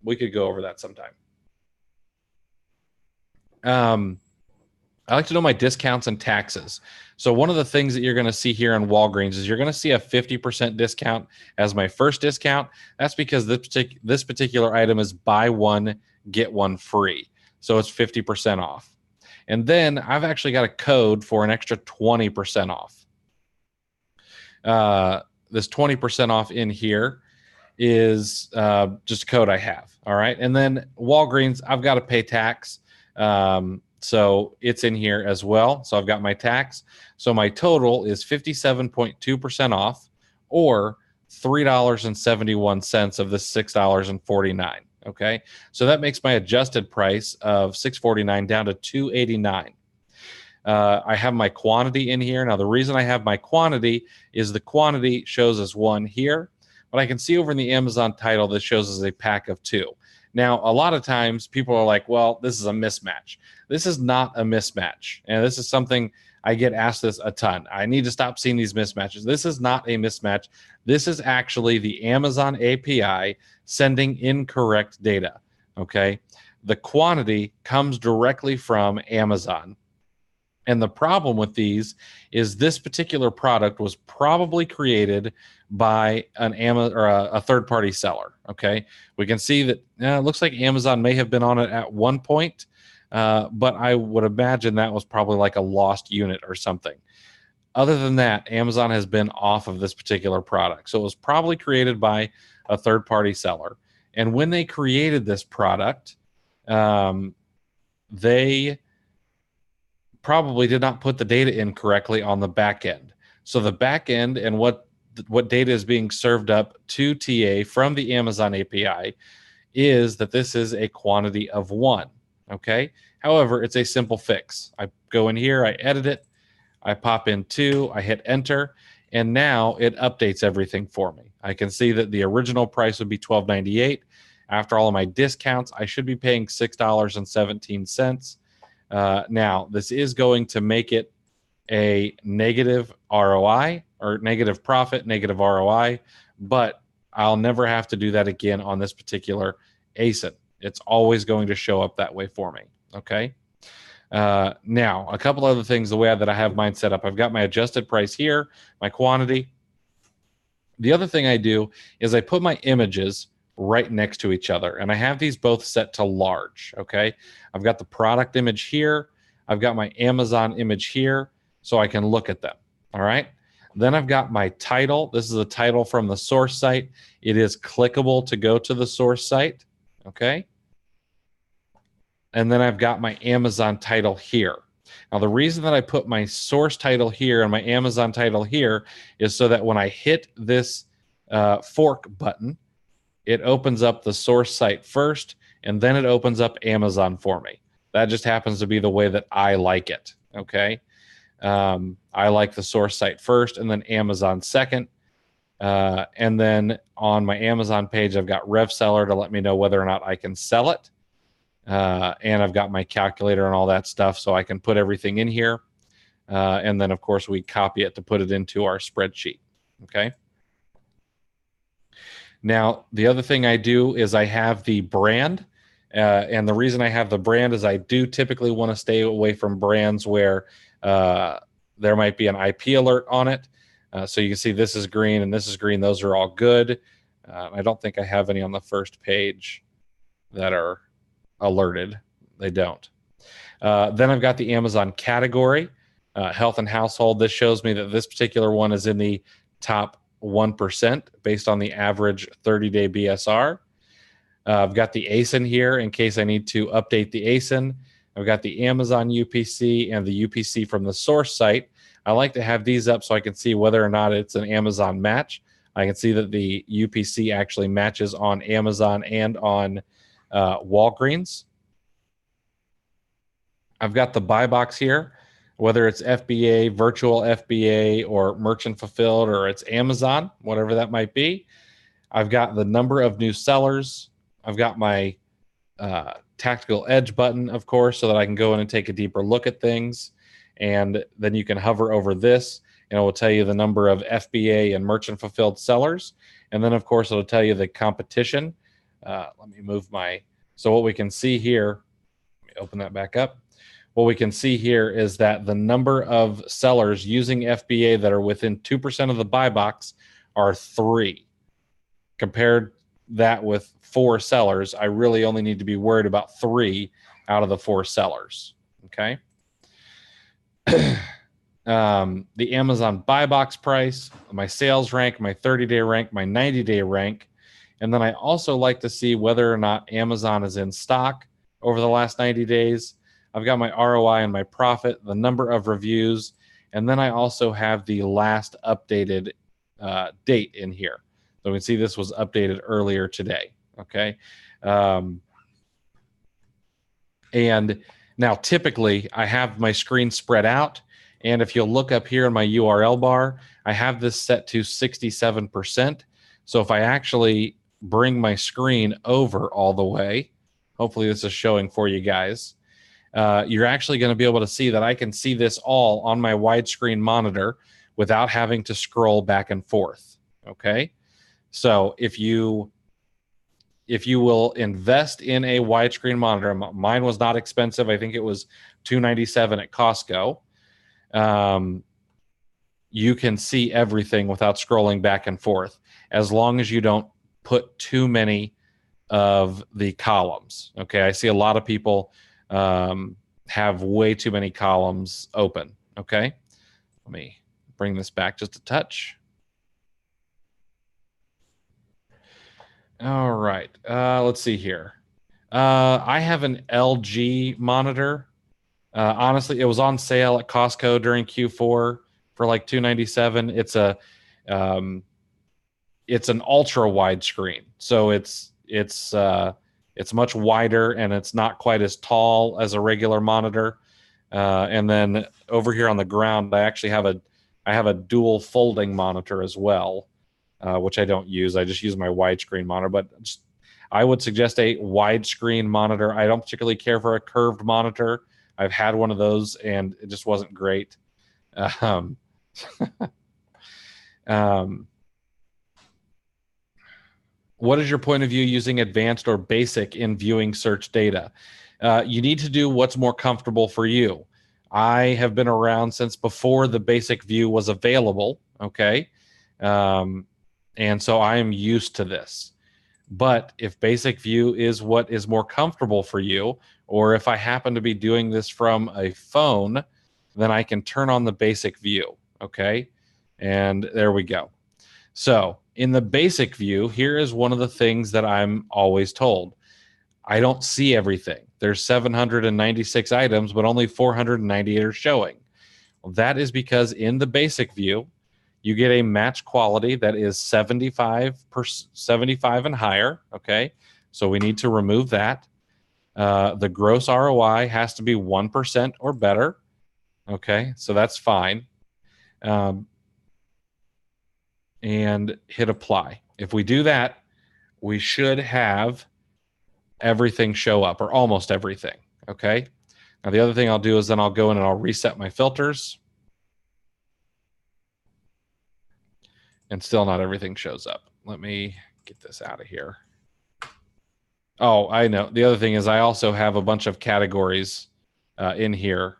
We could go over that sometime. I like to know my discounts and taxes. So one of the things that you're going to see here in Walgreens is you're going to see a 50% discount as my first discount. That's because this particular item is buy one, get one free. So it's 50% off. And then I've actually got a code for an extra 20% off. This 20% off in here is just a code I have. All right. And then Walgreens, I've got to pay tax. So it's in here as well. So I've got my tax. So my total is 57.2% off, or $3.71 of the $6.49. Okay. So that makes my adjusted price of $6.49 down to $2.89. I have my quantity in here. Now, the reason I have my quantity is the quantity shows as 1 here, but I can see over in the Amazon title that shows as a pack of 2. Now, a lot of times people are like, well, this is a mismatch. This is not a mismatch. And this is something I get asked this a ton. I need to stop seeing these mismatches. This is not a mismatch. This is actually the Amazon API sending incorrect data. Okay. The quantity comes directly from Amazon. And the problem with these is this particular product was probably created by an Amazon or a third-party seller. Okay, we can see that it looks like Amazon may have been on it at one point, but I would imagine that was probably like a lost unit or something. Other than that, Amazon has been off of this particular product, so it was probably created by a third-party seller. And when they created this product, they probably did not put the data in correctly on the back end. So the back end and what data is being served up to TA from the Amazon API is that this is a quantity of 1. Okay. However, it's a simple fix. I go in here, I edit it, I pop in 2, I hit enter, and now it updates everything for me. I can see that the original price would be $12.98. After all of my discounts, I should be paying $6.17. Now, this is going to make it a negative ROI or negative profit, negative ROI, but I'll never have to do that again on this particular ASIN. It's always going to show up that way for me. Okay. Now, a couple other things, the way that I have mine set up, I've got my adjusted price here, my quantity. The other thing I do is I put my images right next to each other, and I have these both set to large. Okay, I've got the product image here, I've got my Amazon image here, so I can look at them. All right, then I've got my title. This is a title from the source site. It is clickable to go to the source site. Okay, and then I've got my Amazon title here. Now, the reason that I put my source title here and my Amazon title here is so that when I hit this fork button, it opens up the source site first, and then it opens up Amazon for me. That just happens to be the way that I like it. Okay. I like the source site first and then Amazon second. And then on my Amazon page, I've got Rev Seller to let me know whether or not I can sell it. And I've got my calculator and all that stuff, so I can put everything in here. And then, of course, we copy it to put it into our spreadsheet. Okay. Now, the other thing I do is I have the brand. And the reason I have the brand is I do typically want to stay away from brands where there might be an IP alert on it. So you can see this is green and this is green. Those are all good. I don't think I have any on the first page that are alerted. They don't. Then I've got the Amazon category, health and household. This shows me that this particular one is in the top 1% based on the average 30-day BSR. I've got the ASIN here in case I need to update the ASIN. I've got the Amazon UPC and the UPC from the source site. I like to have these up so I can see whether or not it's an Amazon match. I can see that the UPC actually matches on Amazon and on Walgreens. I've got the buy box here, whether it's FBA, virtual FBA, or merchant fulfilled, or it's Amazon, whatever that might be. I've got the number of new sellers. I've got my tactical edge button, of course, so that I can go in and take a deeper look at things. And then you can hover over this, and it will tell you the number of FBA and merchant fulfilled sellers. And then, of course, it'll tell you the competition. Let me move my, so what we can see here, let me open that back up. What we can see here is that the number of sellers using FBA that are within 2% of the buy box are 3. Compared that with 4 sellers, I really only need to be worried about 3 out of the 4 sellers. Okay. The Amazon buy box price, my sales rank, my 30-day rank, my 90-day rank. And then I also like to see whether or not Amazon is in stock over the last 90 days. I've got my ROI and my profit, the number of reviews, and then I also have the last updated date in here. So we can see this was updated earlier today. Okay. And now typically I have my screen spread out. And if you'll look up here in my URL bar, I have this set to 67%. So if I actually bring my screen over all the way, hopefully this is showing for you guys, you're actually going to be able to see that I can see this all on my widescreen monitor without having to scroll back and forth. Okay. So if you will invest in a widescreen monitor, mine was not expensive. I think it was $297 at Costco. You can see everything without scrolling back and forth, as long as you don't put too many of the columns. Okay, I see a lot of people have way too many columns open. Okay, let me bring this back just a touch. All right, let's see here. I have an LG monitor. Honestly, it was on sale at Costco during Q4 for like $297. It's an ultra wide screen, so it's much wider and it's not quite as tall as a regular monitor. And then over here on the ground, I actually have a dual folding monitor as well, which I don't use. I just use my widescreen monitor. But I would suggest a widescreen monitor. I don't particularly care for a curved monitor. I've had one of those and it just wasn't great. What is your point of view using advanced or basic in viewing search data? You need to do what's more comfortable for you. I have been around since before the basic view was available, okay? And so I am used to this. But if basic view is what is more comfortable for you, or if I happen to be doing this from a phone, then I can turn on the basic view, okay? And there we go. So in the basic view, here is one of the things that I'm always told. I don't see everything. There's 796 items, but only 498 are showing. Well, that is because in the basic view, you get a match quality that is 75 and higher, okay? So we need to remove that. The gross ROI has to be 1% or better, okay? So that's fine. And hit apply. If we do that, we should have everything show up, or almost everything, okay? Now the other thing I'll do is then I'll go in and I'll reset my filters. And still not everything shows up. Let me get this out of here. Oh, I know. The other thing is I also have a bunch of categories in here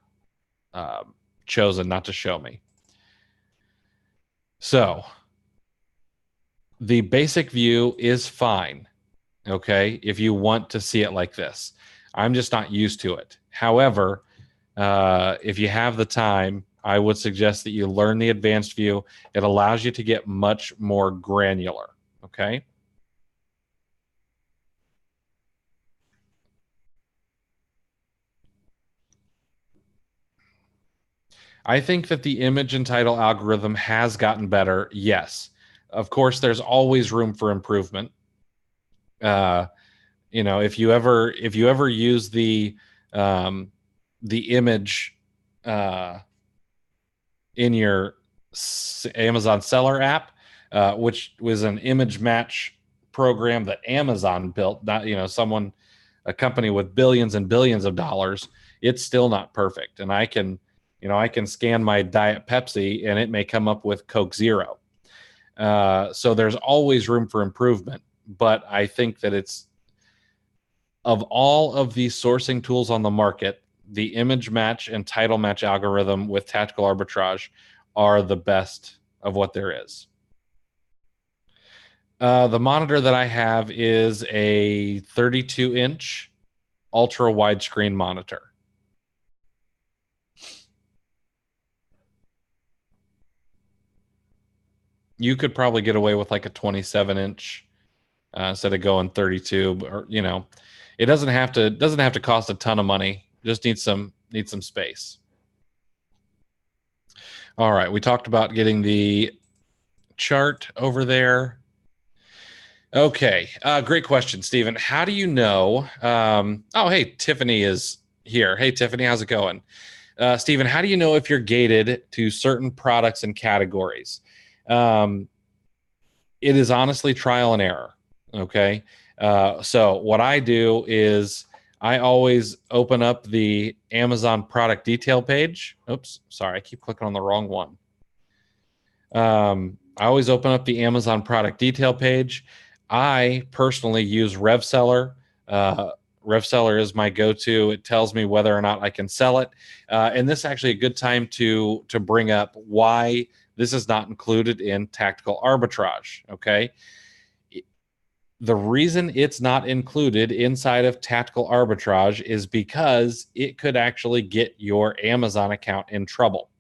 chosen not to show me. So the basic view is fine, okay, if you want to see it like this. I'm just not used to it. However, if you have the time, I would suggest that you learn the advanced view. It allows you to get much more granular, okay? I think that the image and title algorithm has gotten better, yes. Of course, there's always room for improvement. You know, if you ever use the image in your Amazon seller app, which was an image match program that Amazon built, not, you know, someone a company with billions and billions of dollars, it's still not perfect. And I can scan my Diet Pepsi and it may come up with Coke Zero. So there's always room for improvement. But I think that it's, of all of these sourcing tools on the market, the image match and title match algorithm with Tactical Arbitrage are the best of what there is. The monitor that I have is a 32-inch ultra widescreen monitor. You could probably get away with like a 27-inch instead of going 32, or it doesn't have to cost a ton of money. Just needs some space. All right, we talked about getting the chart over there. Okay, great question, Stephen. How do you know? Oh, hey, Tiffany is here. Hey, Tiffany, how's it going? Stephen, how do you know if you're gated to certain products and categories? It is honestly trial and error. Okay, so what I do is I always open up the Amazon product detail page. Oops, sorry, I keep clicking on the wrong one. I always open up the Amazon product detail page. I personally use RevSeller. RevSeller is my go-to. It tells me whether or not I can sell it. And this is actually a good time to bring up why this is not included in Tactical Arbitrage, okay? The reason it's not included inside of Tactical Arbitrage is because it could actually get your Amazon account in trouble.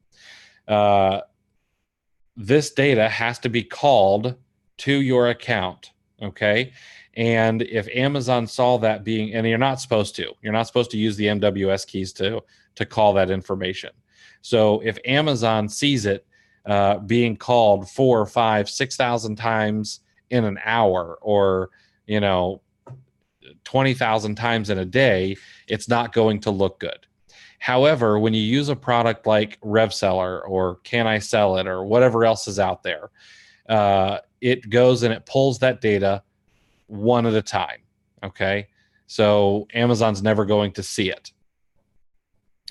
This data has to be called to your account, okay? And if Amazon saw that being, and you're not supposed to use the MWS keys to call that information. So if Amazon sees it being called 4, 5, 6,000 times in an hour, or 20,000 times in a day, it's not going to look good. However, when you use a product like RevSeller or Can I Sell It or whatever else is out there, it goes and it pulls that data one at a time. Okay, so Amazon's never going to see it,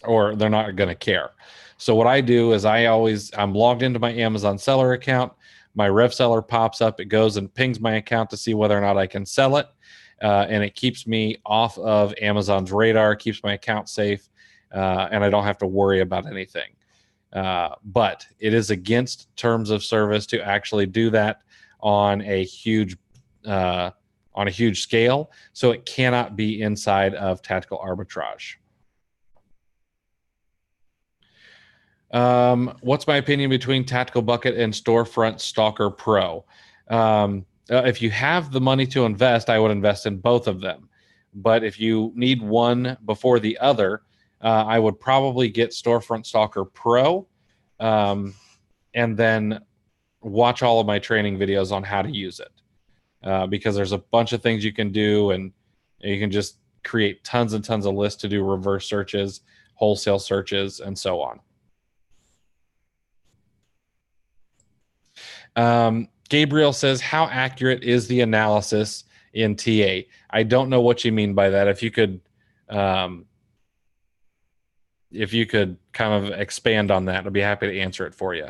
or they're not going to care. So what I do is I'm logged into my Amazon seller account. My RevSeller pops up. It goes and pings my account to see whether or not I can sell it. And it keeps me off of Amazon's radar, keeps my account safe, and I don't have to worry about anything. But it is against terms of service to actually do that on a huge scale. So it cannot be inside of Tactical Arbitrage. What's my opinion between Tactical Bucket and Storefront Stalker Pro? If you have the money to invest, I would invest in both of them. But if you need one before the other, I would probably get Storefront Stalker Pro, and then watch all of my training videos on how to use it. Because there's a bunch of things you can do, and you can just create tons and tons of lists to do reverse searches, wholesale searches, and so on. Gabriel says, how accurate is the analysis in TA? I don't know what you mean by that. If you could kind of expand on that, I'd be happy to answer it for you.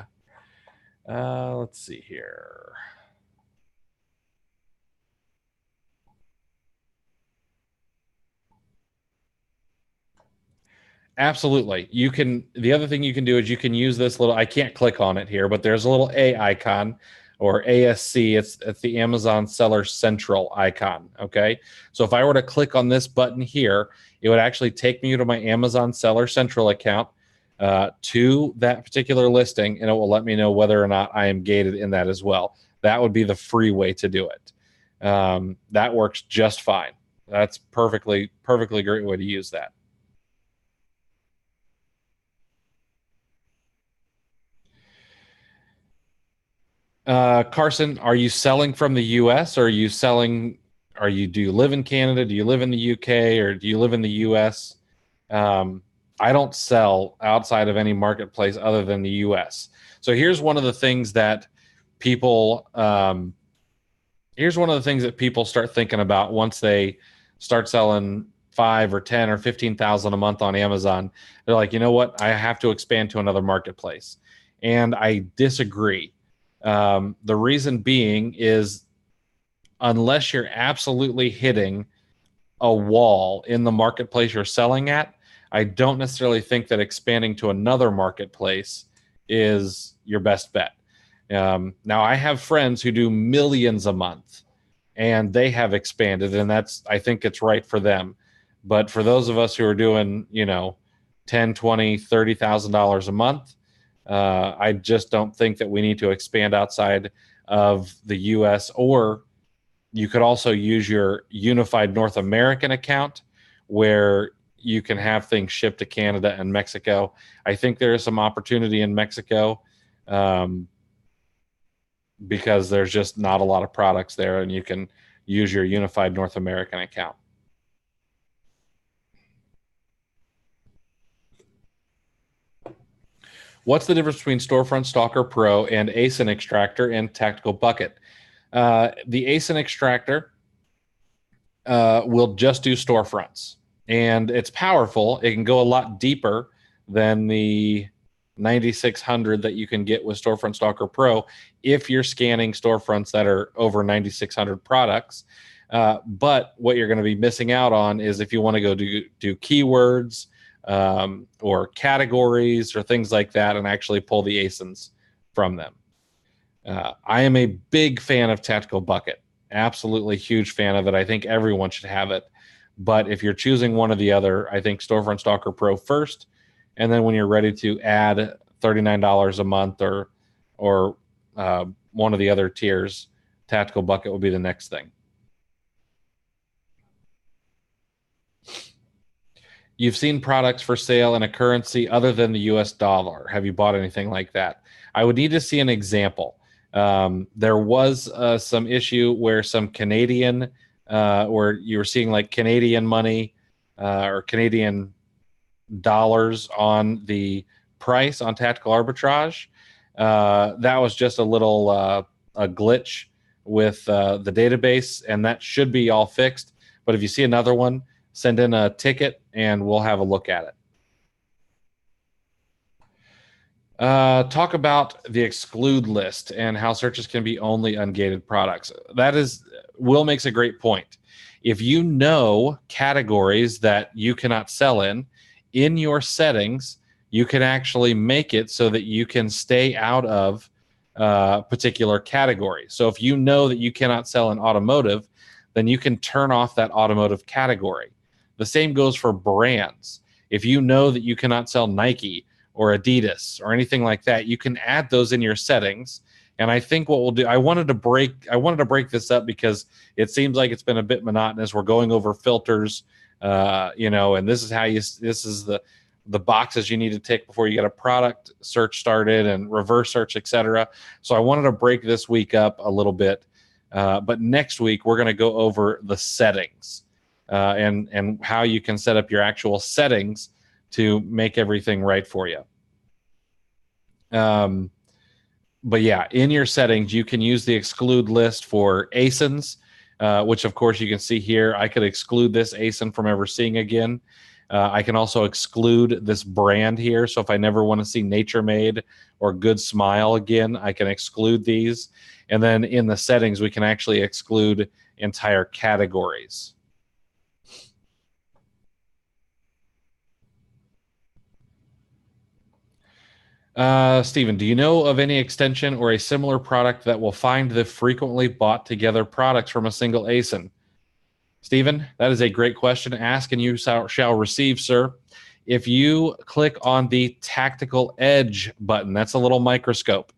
Let's see here. Absolutely. You can, the other thing you can do is you can use this little, I can't click on it here, but there's a little A icon, or ASC. It's the Amazon Seller Central icon. Okay. So if I were to click on this button here, it would actually take me to my Amazon Seller Central account, to that particular listing, and it will let me know whether or not I am gated in that as well. That would be the free way to do it. That works just fine. That's perfectly great way to use that. Carson, are you selling from the US, or do you live in Canada? Do you live in the UK, or do you live in the US? I don't sell outside of any marketplace other than the US. So here's one of the things that people start thinking about once they start selling 5 or 10 or 15,000 a month on Amazon, they're like, you know what? I have to expand to another marketplace. And I disagree. The reason being is unless you're absolutely hitting a wall in the marketplace you're selling at, I don't necessarily think that expanding to another marketplace is your best bet. Now, I have friends who do millions a month, and they have expanded, and I think it's right for them. But for those of us who are doing, $10, $20, $30,000 a month, I just don't think that we need to expand outside of the U.S. Or you could also use your unified North American account where you can have things shipped to Canada and Mexico. I think there is some opportunity in Mexico because there's just not a lot of products there, and you can use your unified North American account. What's the difference between Storefront, Stalker Pro, and ASIN Extractor and Tactical Bucket? The ASIN Extractor will just do storefronts, and it's powerful. It can go a lot deeper than the 9600 that you can get with Storefront Stalker Pro if you're scanning storefronts that are over 9600 products. But what you're going to be missing out on is if you want to go do keywords or categories or things like that and actually pull the ASINs from them. I am a big fan of Tactical Bucket. Absolutely huge fan of it. I think everyone should have it. But if you're choosing one or the other, I think Storefront Stalker Pro first, and then when you're ready to add $39 a month or one of the other tiers, Tactical Bucket will be the next thing. You've seen products for sale in a currency other than the US dollar. Have you bought anything like that? I would need to see an example. There was some issue where some Canadian, where you were seeing like Canadian money or Canadian dollars on the price on Tactical Arbitrage. That was just a little a glitch with the database, and that should be all fixed. But if you see another one, send in a ticket and we'll have a look at it. Talk about the exclude list and how searches can be only ungated products. Will makes a great point. If you know categories that you cannot sell in your settings, you can actually make it so that you can stay out of particular categories. So if you know that you cannot sell in automotive, then you can turn off that automotive category. The same goes for brands. If you know that you cannot sell Nike or Adidas or anything like that, you can add those in your settings. And I think what we'll do, I wanted to break this up because it seems like it's been a bit monotonous. We're going over filters, and this is the boxes you need to tick before you get a product search started and reverse search, etc. So I wanted to break this week up a little bit. But next week, we're going to go over the settings and how you can set up your actual settings to make everything right for you. But yeah, in your settings, you can use the exclude list for ASINs, which of course you can see here. I could exclude this ASIN from ever seeing again. I can also exclude this brand here. So if I never want to see Nature Made or Good Smile again, I can exclude these. And then in the settings, we can actually exclude entire categories. Stephen, do you know of any extension or a similar product that will find the frequently bought together products from a single ASIN? Stephen, that is a great question. Ask and you shall receive, sir. If you click on the Tactical Edge button, that's a little microscope.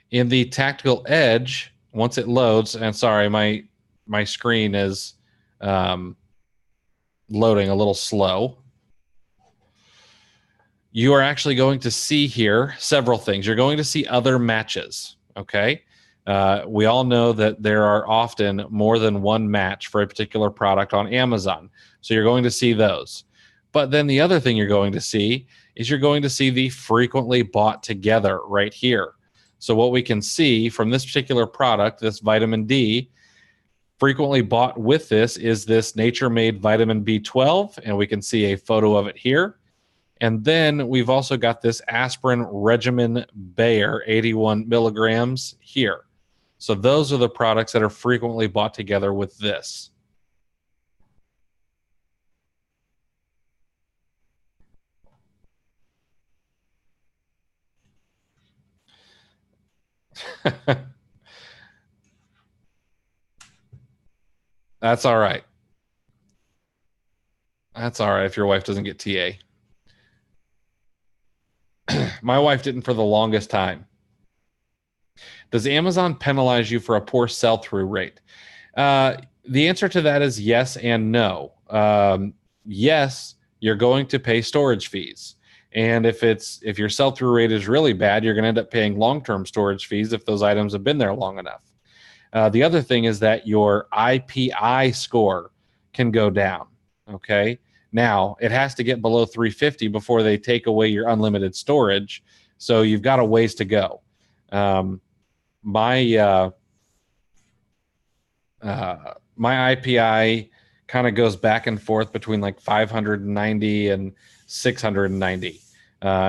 In the Tactical Edge, once it loads, and sorry, my screen is loading a little slow. You are actually going to see here several things. You're going to see other matches, okay? We all know that there are often more than one match for a particular product on Amazon. So you're going to see those. But then the other thing you're going to see is you're going to see the frequently bought together right here. So what we can see from this particular product, this vitamin D, Frequently bought with this is this Nature Made Vitamin B12, and we can see a photo of it here. And then we've also got this aspirin regimen Bayer, 81 milligrams here. So those are the products that are frequently bought together with this. That's all right. That's all right if your wife doesn't get TA. My wife didn't for the longest time. Does Amazon penalize you for a poor sell-through rate? The answer to that is yes and no. Yes, you're going to pay storage fees. And if your sell-through rate is really bad, you're going to end up paying long-term storage fees if those items have been there long enough. The other thing is that your IPI score can go down. Okay. Now, it has to get below 350 before they take away your unlimited storage. So you've got a ways to go. My IPI kind of goes back and forth between like 590 and 690.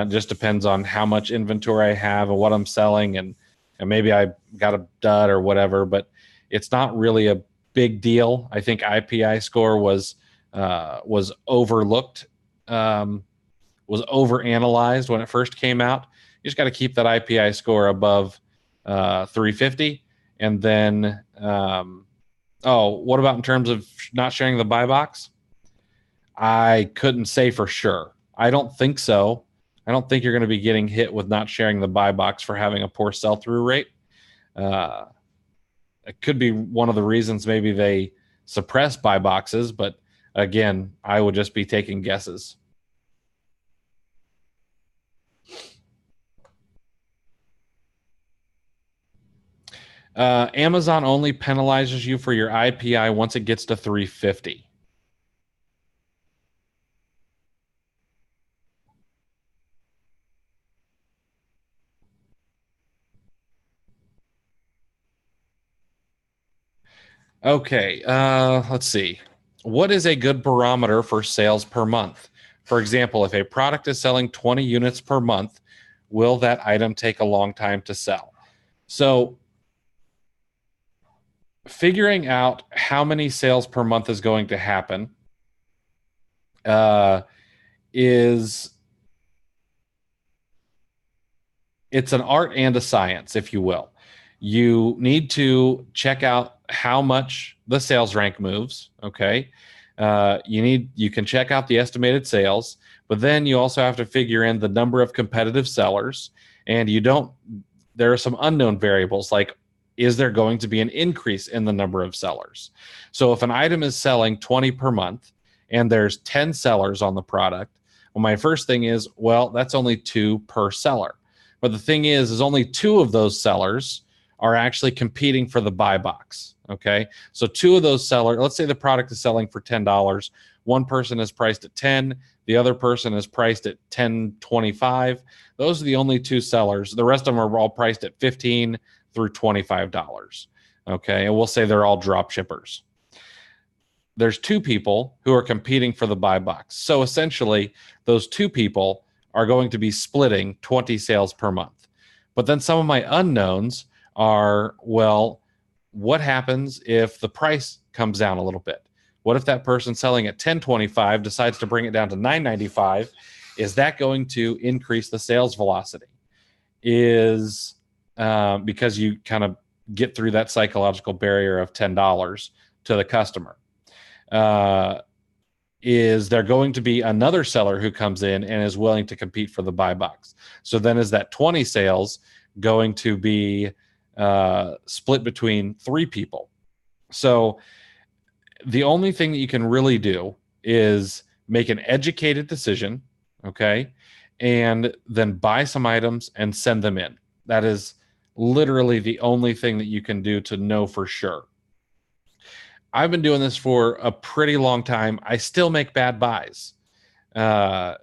Just depends on how much inventory I have and what I'm selling, and maybe I got a dud or whatever, but it's not really a big deal. I think IPI score was overlooked, was overanalyzed when it first came out. You just got to keep that IPI score above 350. And then, what about in terms of not sharing the buy box? I couldn't say for sure. I don't think so. I don't think you're going to be getting hit with not sharing the buy box for having a poor sell-through rate. It could be one of the reasons maybe they suppress buy boxes, but again, I would just be taking guesses. Amazon only penalizes you for your IPI once it gets to 350. Okay, let's see. What is a good barometer for sales per month? For example, if a product is selling 20 units per month, will that item take a long time to sell? So figuring out how many sales per month is going to happen it's an art and a science, if you will. You need to check out how much the sales rank moves. Okay. You can check out the estimated sales, but then you also have to figure in the number of competitive sellers. And there are some unknown variables like, is there going to be an increase in the number of sellers? So if an item is selling 20 per month and there's 10 sellers on the product, well, my first thing is, well, that's only 2 per seller. But the thing is only 2 of those sellers are actually competing for the buy box. Okay. So 2 of those sellers, let's say the product is selling for $10. One person is priced at 10. The other person is priced at 10.25. Those are the only 2 sellers. The rest of them are all priced at $15 through $25. Okay. And we'll say they're all drop shippers. There's 2 people who are competing for the buy box. So essentially those 2 people are going to be splitting 20 sales per month. But then some of my unknowns are, well, what happens if the price comes down a little bit? What if that person selling at $10.25 decides to bring it down to $9.95? Is that going to increase the sales velocity? Because you kind of get through that psychological barrier of $10 to the customer. Is there going to be another seller who comes in and is willing to compete for the buy box? So then is that 20 sales going to be split between 3 people? So the only thing that you can really do is make an educated decision, okay, and then buy some items and send them in. That is literally the only thing that you can do to know for sure. I've been doing this for a pretty long time. I still make bad buys. I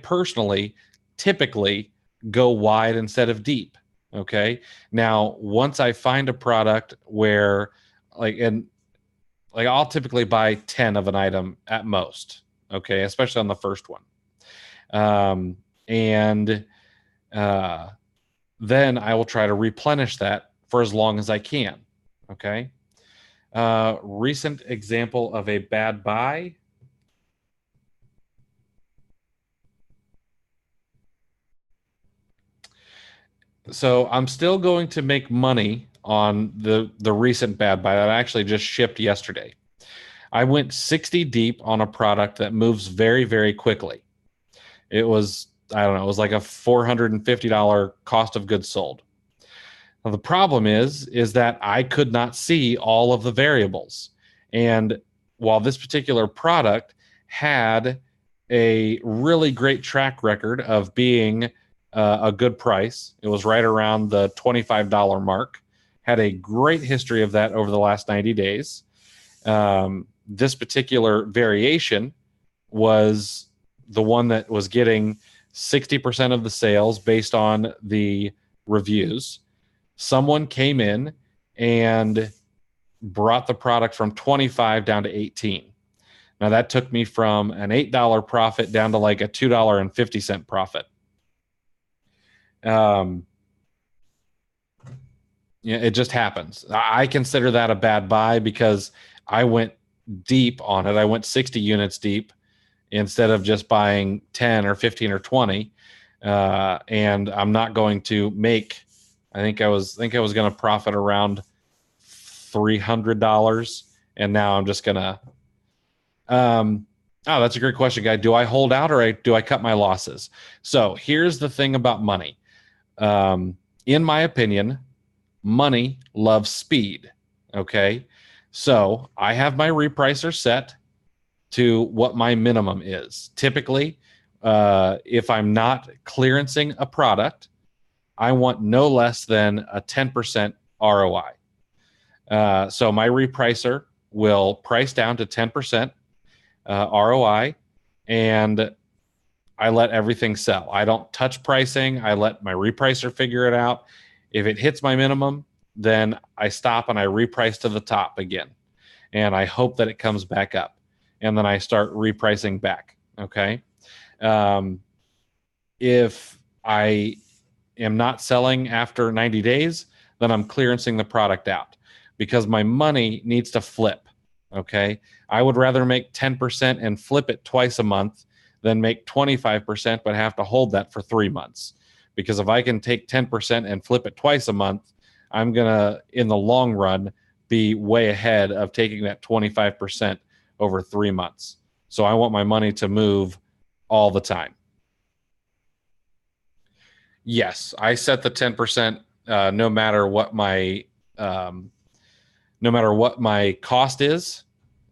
personally typically go wide instead of deep. Okay. Now, once I find a product where I'll typically buy 10 of an item at most. Okay. Especially on the first one. And then I will try to replenish that for as long as I can. Okay. Recent example of a bad buy. So I'm still going to make money on the recent bad buy that I actually just shipped yesterday. I went 60 deep on a product that moves very, very quickly. It was, I don't know, it was like a $450 cost of goods sold. Now, the problem is that I could not see all of the variables. And while this particular product had a really great track record of being a good price, it was right around the $25 mark, had a great history of that over the last 90 days. This particular variation was the one that was getting 60% of the sales based on the reviews. Someone came in and brought the product from 25 down to 18. Now that took me from an $8 profit down to like a $2.50 profit. It just happens. I consider that a bad buy because I went deep on it. I went 60 units deep instead of just buying 10 or 15 or 20. And I'm not going to make, I think I was going to profit around $300. And now I'm just going to, that's a great question, guy. Do I hold out or do I cut my losses? So here's the thing about money. In my opinion, money loves speed. Okay. So I have my repricer set to what my minimum is. Typically, if I'm not clearancing a product, I want no less than a 10% ROI. So my repricer will price down to 10% ROI, and I let everything sell. I don't touch pricing. I let my repricer figure it out. If it hits my minimum, then I stop and I reprice to the top again. And I hope that it comes back up. And then I start repricing back. Okay. If I am not selling after 90 days, then I'm clearancing the product out because my money needs to flip. Okay. I would rather make 10% and flip it twice a month than make 25%, but have to hold that for 3 months. Because if I can take 10% and flip it twice a month, I'm going to, in the long run, be way ahead of taking that 25% over 3 months. So I want my money to move all the time. Yes, I set the 10% no matter what my cost is.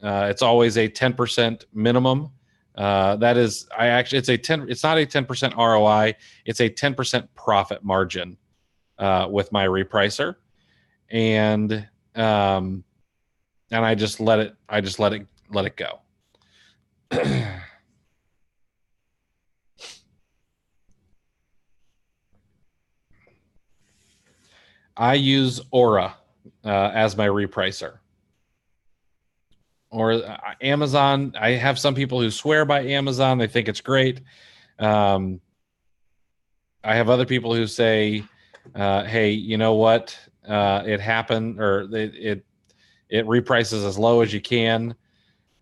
It's always a 10% minimum. That is, it's not a 10% ROI. It's a 10% profit margin with my repricer, and I just let it go. I use Aura as my repricer. Or Amazon. I have some people who swear by Amazon. They think it's great. I have other people who say, hey, you know what? It happened, or it reprices as low as you can,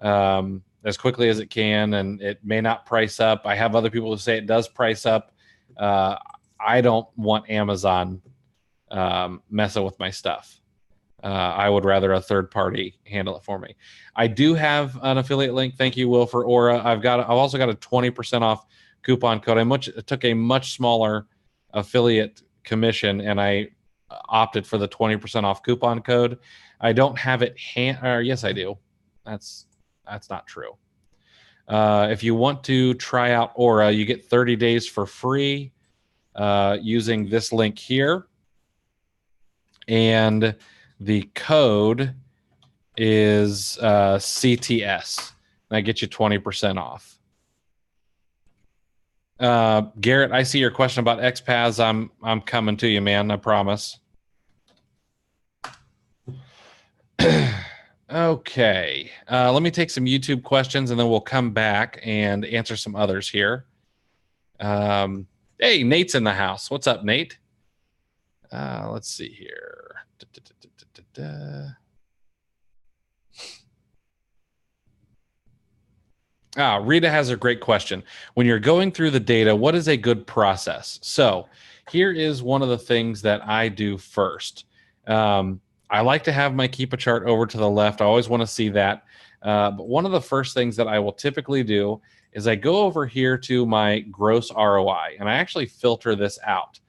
as quickly as it can, and it may not price up. I have other people who say it does price up. I don't want Amazon messing with my stuff. I would rather a third party handle it for me. I do have an affiliate link. Thank you, Will, for Aura. I've also got a 20% off coupon code. I took a much smaller affiliate commission, and I opted for the 20% off coupon code. I don't have it yes, I do. That's not true. If you want to try out Aura, you get 30 days for free using this link here. And the code is CTS. That gets you 20% off. Garrett, I see your question about XPaths. I'm coming to you, man. I promise. Okay. Let me take some YouTube questions and then we'll come back and answer some others here. Hey, Nate's in the house. What's up, Nate? Let's see here. Rita has a great question. When you're going through the data, what is a good process? So here is one of the things that I do first. I like to have my keep a chart over to the left. I always want to see that. But one of the first things that I will typically do is I go over here to my gross ROI, and I actually filter this out.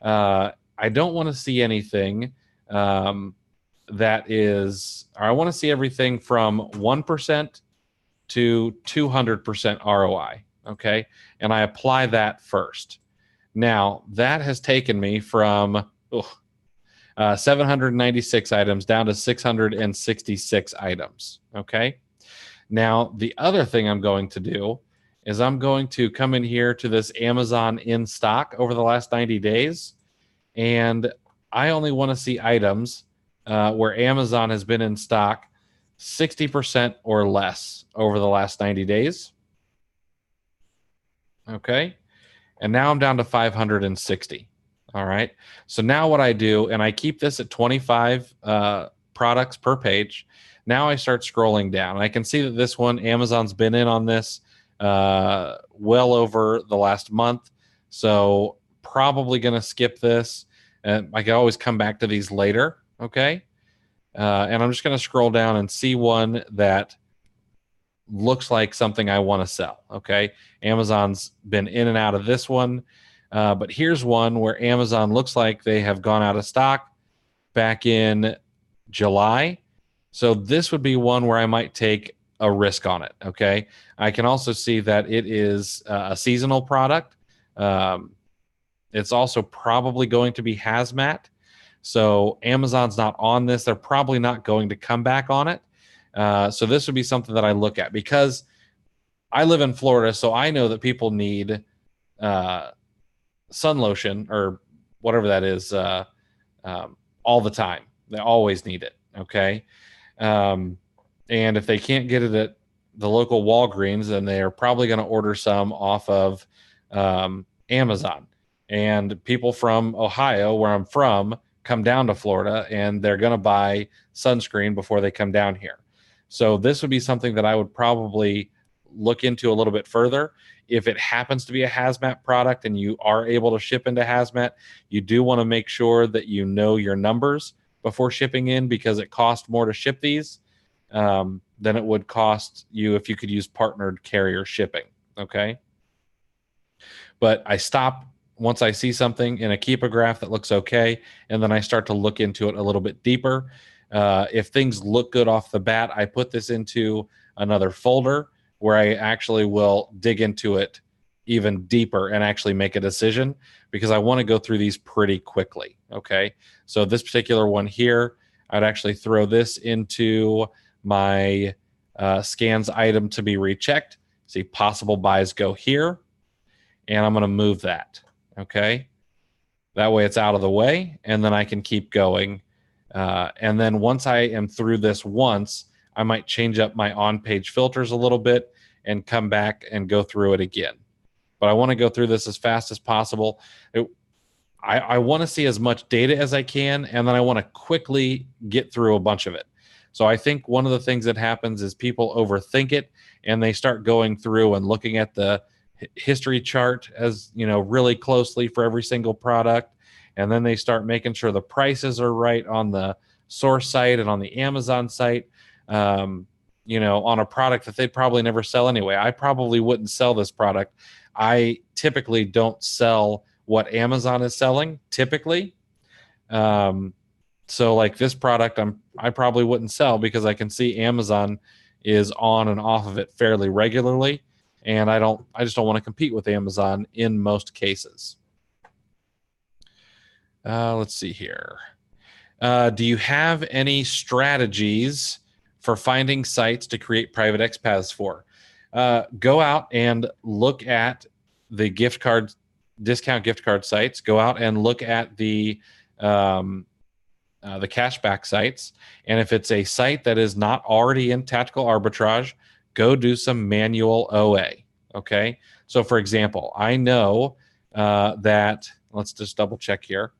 I don't want to see anything that is, or I want to see everything from 1% to 200% ROI, okay? And I apply that first. Now, that has taken me from 796 items down to 666 items, okay? Now, the other thing I'm going to do is I'm going to come in here to this Amazon in stock over the last 90 days, and I only want to see items where Amazon has been in stock 60% or less over the last 90 days. Okay. And now I'm down to 560. All right. So now what I do, and I keep this at 25 products per page. Now I start scrolling down. I can see that this one, Amazon's been in on this well over the last month. So probably going to skip this. And I can always come back to these later. Okay. And I'm just going to scroll down and see one that looks like something I want to sell. Okay. Amazon's been in and out of this one. But here's one where Amazon looks like they have gone out of stock back in July. So this would be one where I might take a risk on it. Okay. I can also see that it is a seasonal product. It's also probably going to be hazmat. So Amazon's not on this. They're probably not going to come back on it. So this would be something that I look at because I live in Florida, so I know that people need sun lotion or whatever that is all the time. They always need it, okay? And if they can't get it at the local Walgreens, then they're probably going to order some off of Amazon. And people from Ohio, where I'm from, come down to Florida and they're going to buy sunscreen before they come down here. So this would be something that I would probably look into a little bit further. If it happens to be a hazmat product and you are able to ship into hazmat, you do want to make sure that you know your numbers before shipping in because it costs more to ship these than it would cost you if you could use partnered carrier shipping, okay? But I stop once I see something in a keep a graph that looks okay, and then I start to look into it a little bit deeper. If things look good off the bat, I put this into another folder where I actually will dig into it even deeper and actually make a decision because I want to go through these pretty quickly, okay? So this particular one here, I'd actually throw this into my scans item to be rechecked. See, possible buys go here, and I'm going to move that. Okay, that way it's out of the way, and then I can keep going. And then once I am through this once, I might change up my on-page filters a little bit and come back and go through it again. But I want to go through this as fast as possible. I want to see as much data as I can, and then I want to quickly get through a bunch of it. So I think one of the things that happens is people overthink it, and they start going through and looking at the history chart as really closely for every single product, and then they start making sure the prices are right on the source site and on the Amazon site on a product that they'd probably never sell anyway. I probably wouldn't sell this product. I typically don't sell what Amazon is selling typically, so like this product I probably wouldn't sell because I can see Amazon is on and off of it fairly regularly. And I just don't want to compete with Amazon in most cases. Let's see here. Do you have any strategies for finding sites to create private XPaths for? Go out and look at the discount gift card sites, go out and look at the cashback sites. And if it's a site that is not already in Tactical Arbitrage, go do some manual OA. Okay. So for example, I know that, let's just double check here.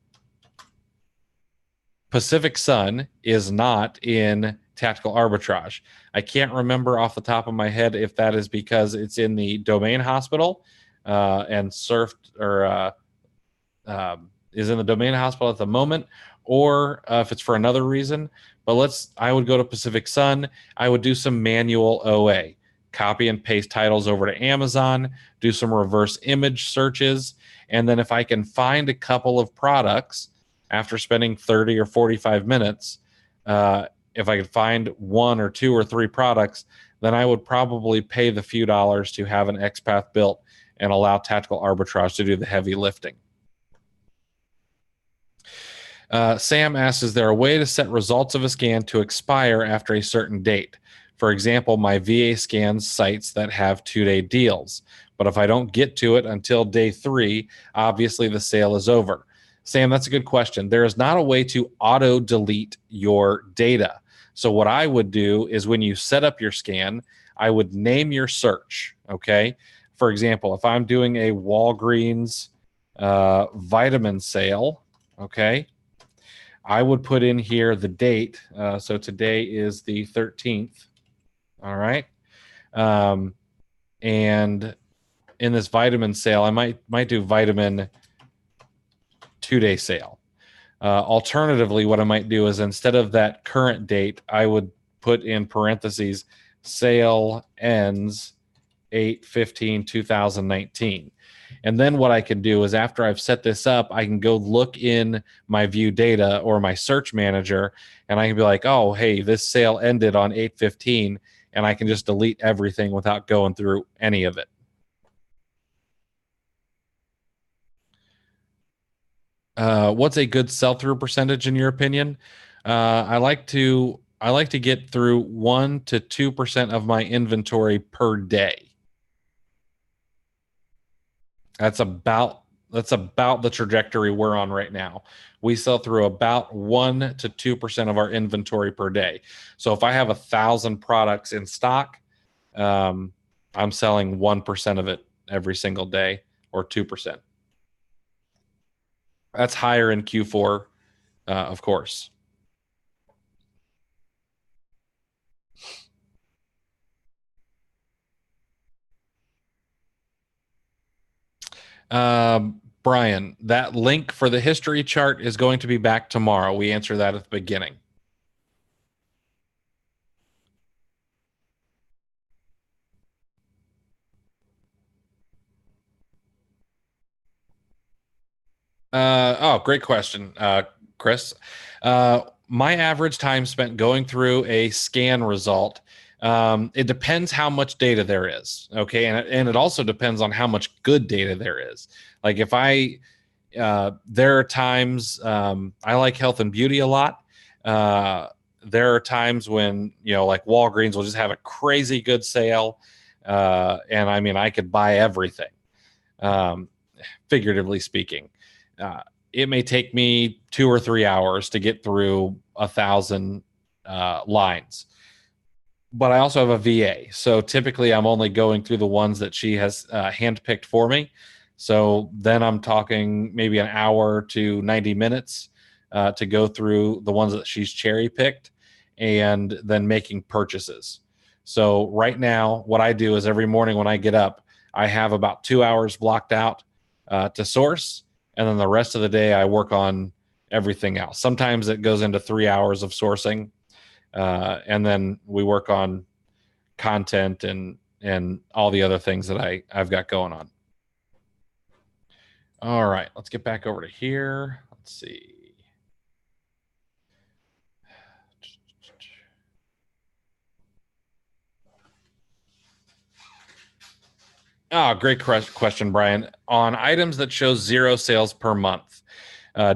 Pacific Sun is not in Tactical Arbitrage. I can't remember off the top of my head if that is because it's in the domain hospital and surfed or is in the domain hospital at the moment, or if it's for another reason. But I would go to Pacific Sun. I would do some manual OA, copy and paste titles over to Amazon, do some reverse image searches, and then if I can find a couple of products after spending 30 or 45 minutes, if I could find 1 or 2 or 3 products, then I would probably pay the few dollars to have an XPath built and allow Tactical Arbitrage to do the heavy lifting. Sam asks, is there a way to set results of a scan to expire after a certain date? For example, my VA scans sites that have 2-day deals, but if I don't get to it until day 3, obviously the sale is over. Sam, that's a good question. There is not a way to auto delete your data. So what I would do is when you set up your scan, I would name your search, okay? For example, if I'm doing a Walgreens vitamin sale, okay, I would put in here the date. So today is the 13th. All right. And in this vitamin sale, I might do vitamin 2-day sale. Alternatively, what I might do is instead of that current date, I would put in parentheses, sale ends 8/15/2019. And then what I can do is after I've set this up, I can go look in my view data or my search manager, and I can be like, oh, hey, this sale ended on 8/15, and I can just delete everything without going through any of it. What's a good sell-through percentage in your opinion? I like to get through 1 to 2% of my inventory per day. That's about the trajectory we're on right now. We sell through about 1 to 2% of our inventory per day. So if I have 1,000 products in stock, I'm selling 1% of it every single day, or 2%. That's higher in Q4, of course. Brian, that link for the history chart is going to be back tomorrow. We answer that at the beginning. Great question, Chris. My average time spent going through a scan result, it depends how much data there is, okay? And it also depends on how much good data there is. Like if there are times, I like health and beauty a lot. There are times when, like Walgreens will just have a crazy good sale. And I mean, I could buy everything, figuratively speaking. It may take me 2 or 3 hours to get through 1,000 lines. But I also have a VA. So typically I'm only going through the ones that she has handpicked for me. So then I'm talking maybe an hour to 90 minutes to go through the ones that she's cherry picked and then making purchases. So right now, what I do is every morning when I get up, I have about 2 hours blocked out to source. And then the rest of the day, I work on everything else. Sometimes it goes into 3 hours of sourcing. And then we work on content and all the other things that I've got going on. All right, let's get back over to here. Let's see. Oh, great question, Brian. On items that show 0 sales per month,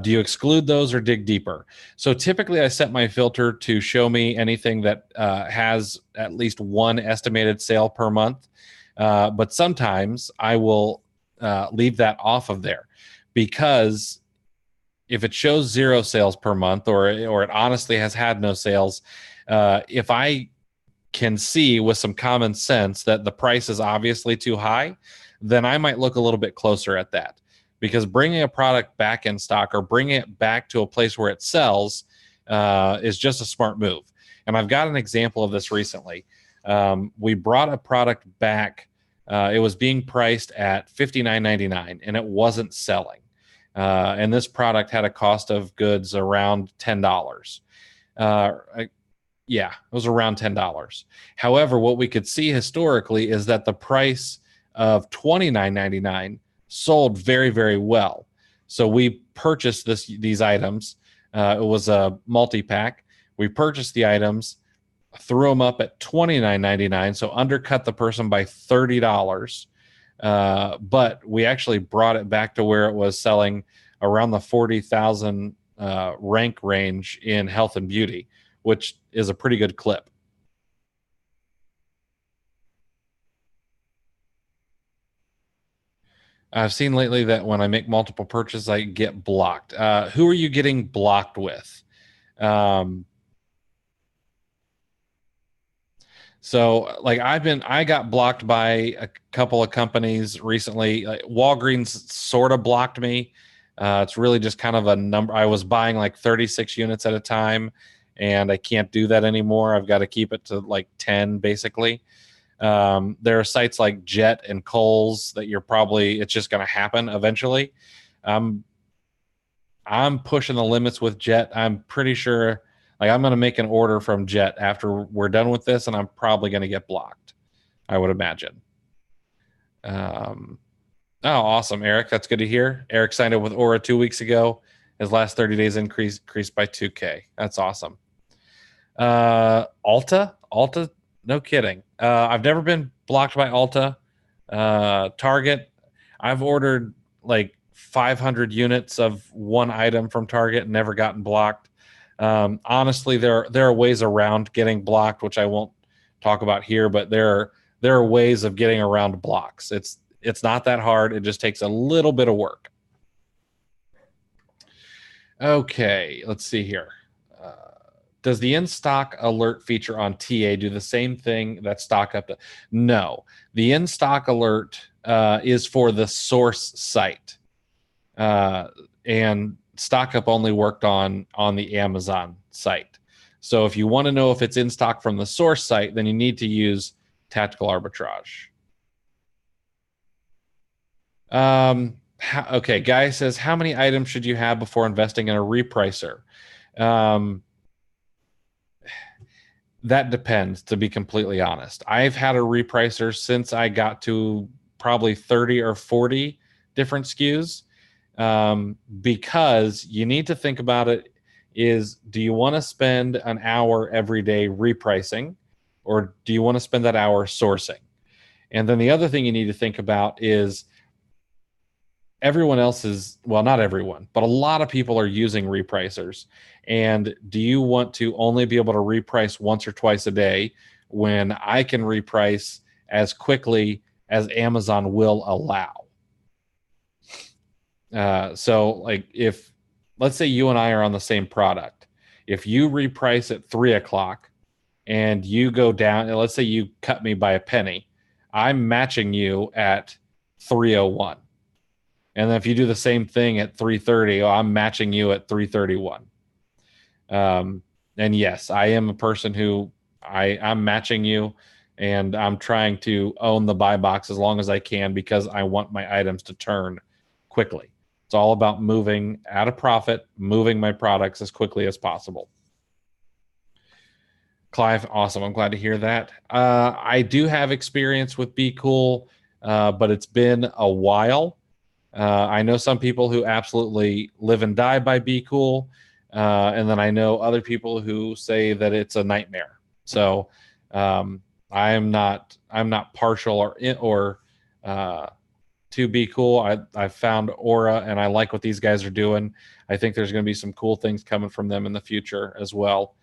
do you exclude those or dig deeper? So typically I set my filter to show me anything that has at least 1 estimated sale per month. But sometimes I will off of there, because if it shows 0 sales per month, or it honestly has had no sales, if I can see with some common sense that the price is obviously too high, then I might look a little bit closer at that, because bringing a product back in stock or bringing it back to a place where it sells is just a smart move. And I've got an example of this recently. We brought a product back. It was being priced at $59.99 and it wasn't selling. And this product had a cost of goods around $10. Yeah, it was around $10. However, what we could see historically is that the price of $29.99 sold very, very well. So we purchased these items. It was a multi-pack. We purchased the items, threw them up at $29.99, so undercut the person by $30. But we actually brought it back to where it was selling around the 40,000 rank range in health and beauty, which is a pretty good clip. I've seen lately that when I make multiple purchases, I get blocked. Who are you getting blocked with? So like I got blocked by a couple of companies recently. Like Walgreens sort of blocked me. It's really just kind of a number. I was buying like 36 units at a time, and I can't do that anymore. I've got to keep it to like 10 basically. There are sites like Jet and Kohl's that it's just going to happen eventually. I'm pushing the limits with Jet. I'm pretty sure, like, I'm going to make an order from Jet after we're done with this, and I'm probably going to get blocked, I would imagine. Oh, awesome, Eric. That's good to hear. Eric signed up with Aura 2 weeks ago. His last 30 days increased by 2K. That's awesome. Alta, no kidding. I've never been blocked by Alta. Target, I've ordered like 500 units of one item from Target and never gotten blocked. Honestly, there are ways around getting blocked, which I won't talk about here, but there are ways of getting around blocks. It's not that hard. It just takes a little bit of work. Okay, let's see here. Does the in-stock alert feature on TA do the same thing that stock up? No, the in-stock alert is for the source site, and stock up only worked on the Amazon site. So if you want to know if it's in stock from the source site, then you need to use Tactical Arbitrage. Okay, Guy says, how many items should you have before investing in a repricer? That depends, to be completely honest. I've had a repricer since I got to probably 30 or 40 different SKUs, because you need to think about it is, do you want to spend an hour every day repricing, or do you want to spend that hour sourcing? And then the other thing you need to think about is everyone else is, well, not everyone, but a lot of people are using repricers. And do you want to only be able to reprice once or twice a day when I can reprice as quickly as Amazon will allow? So like, if let's say you and I are on the same product, if you reprice at 3 o'clock and you go down, and let's say you cut me by a penny, I'm matching you at 301. And then if you do the same thing at 3:30, I'm matching you at 3:31. And yes, I am a person who I'm matching you, and I'm trying to own the buy box as long as I can, because I want my items to turn quickly. It's all about moving at a profit, moving my products as quickly as possible. Clive, awesome. I'm glad to hear that. I do have experience with Be Cool, but it's been a while. I know some people who absolutely live and die by Be Cool, and then I know other people who say that it's a nightmare. So I'm not partial or to Be Cool. I found Aura, and I like what these guys are doing. I think there's going to be some cool things coming from them in the future as well,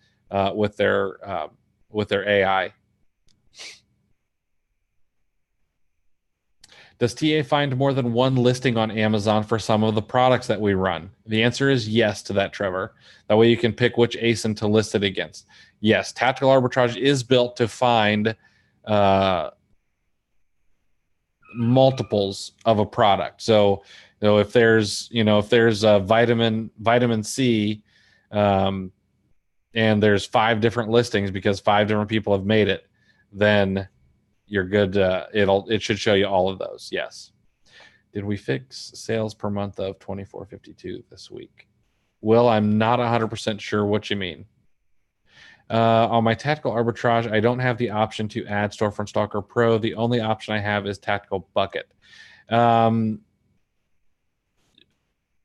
with their AI. Does TA find more than one listing on Amazon for some of the products that we run? The answer is yes to that, Trevor. That way you can pick which ASIN to list it against. Yes, Tactical Arbitrage is built to find multiples of a product. So, if there's a vitamin C, and there's 5 different listings because 5 different people have made it, then you're good. It should show you all of those. Yes. Did we fix sales per month of 2452 this week? Will, I'm not 100% sure what you mean. On my Tactical Arbitrage, I don't have the option to add Storefront Stalker Pro. The only option I have is Tactical Bucket.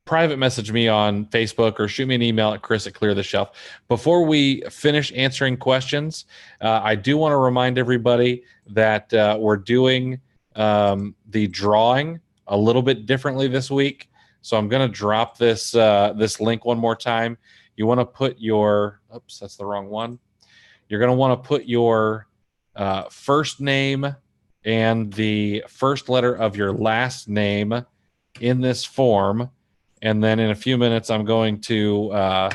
Private message me on Facebook or shoot me an email at chris@cleartheshelf. Before we finish answering questions, I do want to remind everybody that we're doing the drawing a little bit differently this week. So I'm going to drop this link one more time. You want to put your, oops, that's the wrong one. You're going to want to put your first name and the first letter of your last name in this form. And then in a few minutes, I'm going to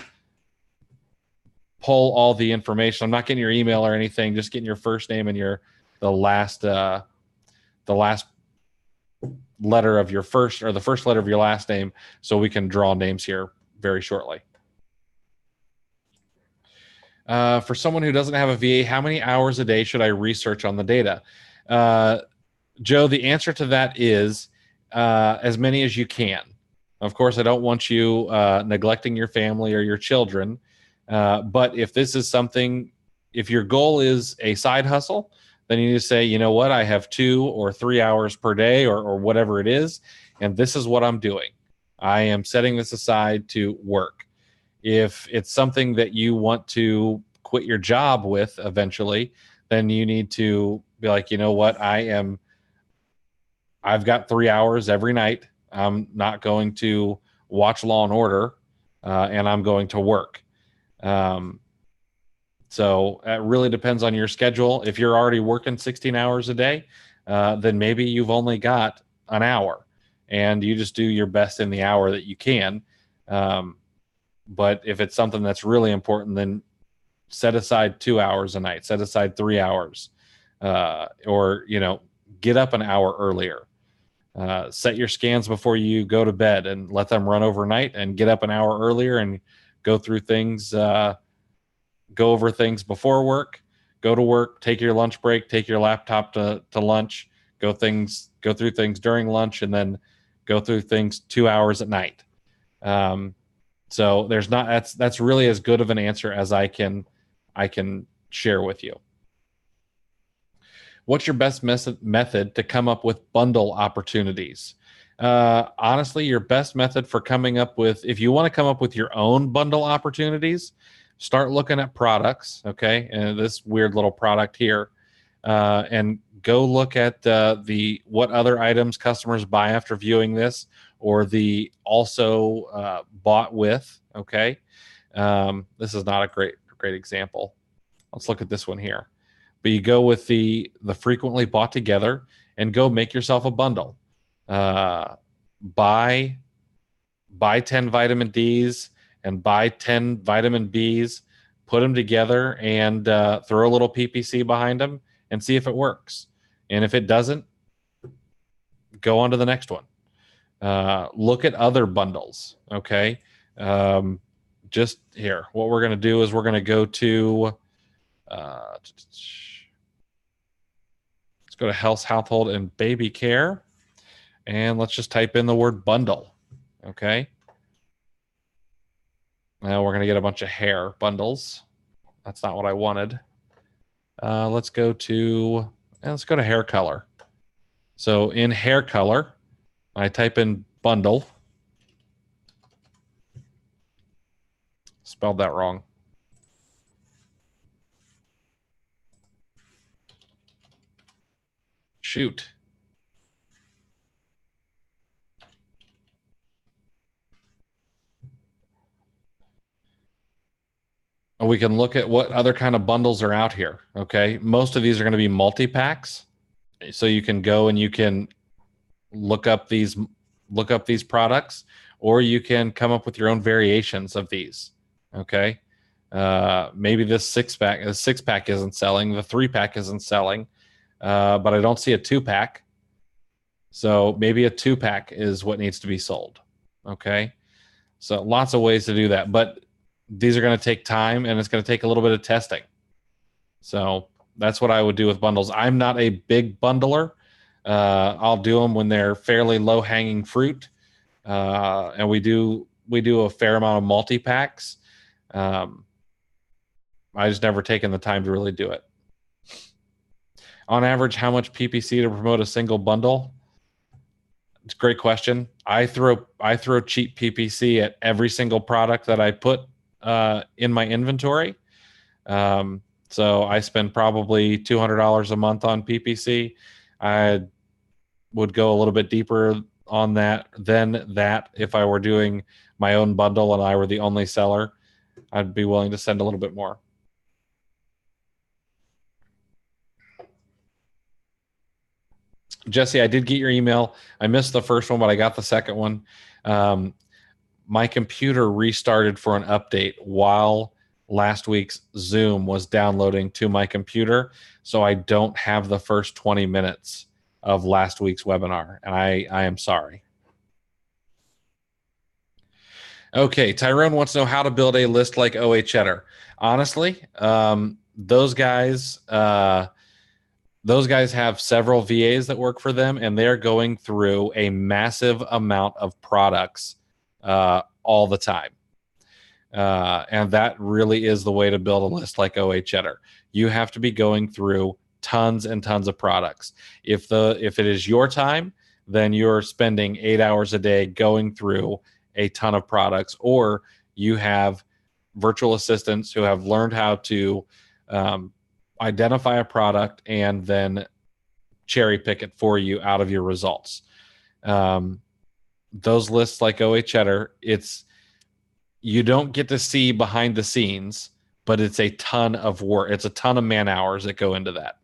pull all the information. I'm not getting your email or anything, just getting your first name and the last letter of your first, or the first letter of your last name, so we can draw names here very shortly. For someone who doesn't have a VA, how many hours a day should I research on the data? Joe, the answer to that is as many as you can. Of course, I don't want you neglecting your family or your children. But if this is something, if your goal is a side hustle, then you need to say, you know what, I have 2 or 3 hours per day or whatever it is, and this is what I'm doing. I am setting this aside to work. If it's something that you want to quit your job with eventually, then you need to be like, you know what, I've got 3 hours every night. I'm not going to watch Law and Order, and I'm going to work. So it really depends on your schedule. If you're already working 16 hours a day, then maybe you've only got an hour, and you just do your best in the hour that you can. But if it's something that's really important, then set aside 2 hours a night, set aside 3 hours, or get up an hour earlier. Set your scans before you go to bed and let them run overnight, and get up an hour earlier and go through things, go over things before work, go to work, take your lunch break, take your laptop to lunch, go through things during lunch, and then go through things 2 hours at night. So that's really as good of an answer as I can share with you. What's your best method to come up with bundle opportunities? Honestly, your best method for coming up with, if you want to come up with your own bundle opportunities, start looking at products, okay? And this weird little product here, and go look at what other items customers buy after viewing this, or the also bought with, okay? This is not a great example. Let's look at this one here. But you go with the frequently bought together and go make yourself a bundle. Buy 10 vitamin Ds and buy 10 vitamin Bs, put them together and throw a little PPC behind them and see if it works. And if it doesn't, go on to the next one. Look at other bundles, okay? Just here, what we're going to do is we're going to go to let's go to health, household, and baby care, and let's just type in the word bundle, okay? Now we're going to get a bunch of hair bundles. That's not what I wanted. Let's go to hair color. So in hair color, I type in bundle. Spelled that wrong. Shoot. And we can look at what other kind of bundles are out here, okay? Most of these are going to be multi-packs. So you can go and you can look up these products, or you can come up with your own variations of these. Okay. Maybe this six pack isn't selling, the 3-pack isn't selling, but I don't see a 2-pack. So maybe a 2-pack is what needs to be sold. Okay. So lots of ways to do that, but these are going to take time, and it's going to take a little bit of testing. So that's what I would do with bundles. I'm not a big bundler. I'll do them when they're fairly low hanging fruit. And we do a fair amount of multi-packs. I just never taken the time to really do it. On average, how much PPC to promote a single bundle? It's a great question. I throw cheap PPC at every single product that I put in my inventory. So I spend probably $200 a month on PPC. I would go a little bit deeper on that than that if I were doing my own bundle and I were the only seller. I'd be willing to send a little bit more. Jesse, I did get your email. I missed the first one, but I got the second one. My computer restarted for an update while last week's Zoom was downloading to my computer, so I don't have the first 20 minutes of last week's webinar, and I am sorry. Okay, Tyrone wants to know how to build a list like OA Cheddar. Honestly, those guys have several VAs that work for them, and they're going through a massive amount of products all the time. And that really is the way to build a list like OA Cheddar. You have to be going through tons and tons of products. If it is your time, then you're spending 8 hours a day going through a ton of products, or you have virtual assistants who have learned how to identify a product and then cherry pick it for you out of your results. Those lists like OA Cheddar, you don't get to see behind the scenes, but it's a ton of work. It's a ton of man hours that go into that.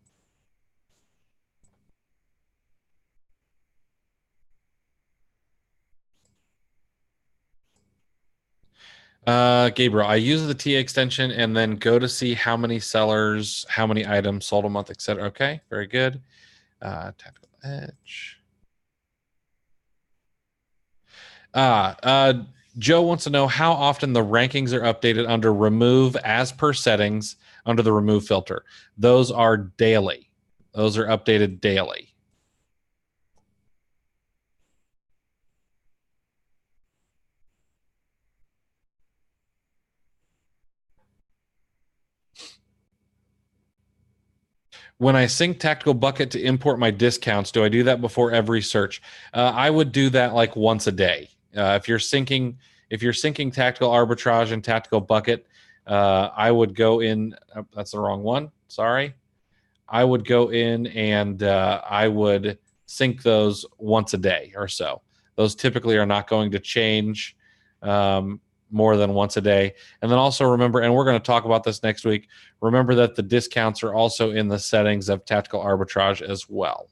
Gabriel, I use the TA extension and then go to see how many sellers, how many items sold a month, etc. Okay, very good. Tactical Edge. Joe wants to know how often the rankings are updated under remove as per settings under the remove filter. Those are daily. Those are updated daily. When I sync Tactical Bucket to import my discounts, do I do that before every search? I would do that like once a day. If you're syncing Tactical Arbitrage and Tactical Bucket, I would go in. Oh, that's the wrong one. Sorry. I would go in and I would sync those once a day or so. Those typically are not going to change more than once a day. And then also remember, and we're going to talk about this next week, remember that the discounts are also in the settings of Tactical Arbitrage as well.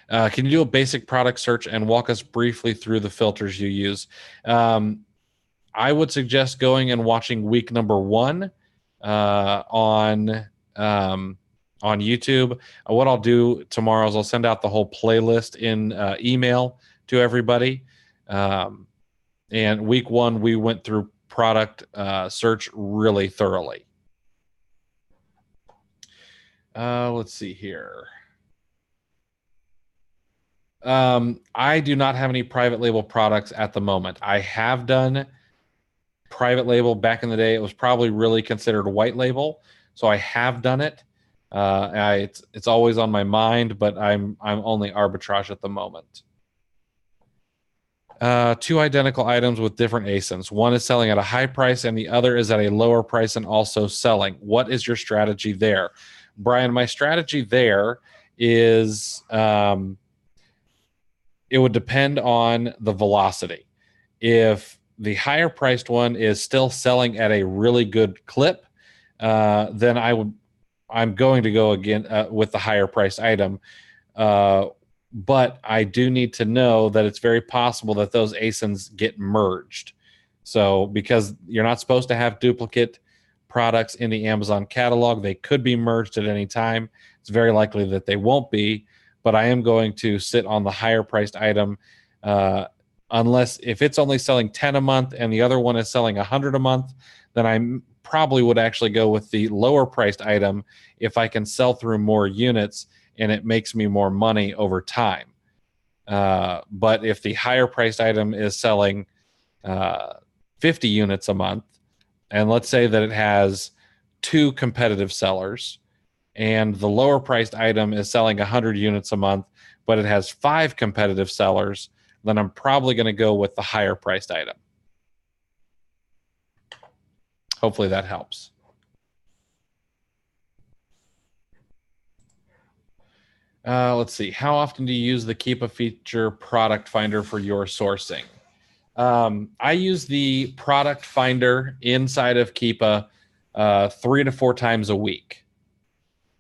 Can you do a basic product search and walk us briefly through the filters you use? I would suggest going and watching week number 1 on YouTube. What I'll do tomorrow is I'll send out the whole playlist in email to everybody. And week 1, we went through product search really thoroughly. Let's see here. I do not have any private label products at the moment. I have done private label back in the day. It was probably really considered white label, so I have done it. It's always on my mind, but I'm only arbitrage at the moment. 2 identical items with different ASINs. One is selling at a high price and the other is at a lower price and also selling. What is your strategy there? Brian, my strategy there is it would depend on the velocity. If the higher priced one is still selling at a really good clip, then I would I'm going to go again with the higher priced item. But I do need to know that it's very possible that those ASINs get merged. So because you're not supposed to have duplicate products in the Amazon catalog, they could be merged at any time. It's very likely that they won't be, but I am going to sit on the higher priced item unless if it's only selling 10 a month and the other one is selling 100 a month, then I probably would actually go with the lower priced item if I can sell through more units and it makes me more money over time. But if the higher priced item is selling 50 units a month, and let's say that it has 2 competitive sellers, and the lower priced item is selling 100 units a month, but it has 5 competitive sellers, then I'm probably going to go with the higher priced item. Hopefully that helps. Let's see. How often do you use the Keepa feature product finder for your sourcing? I use the product finder inside of Keepa 3 to 4 times a week.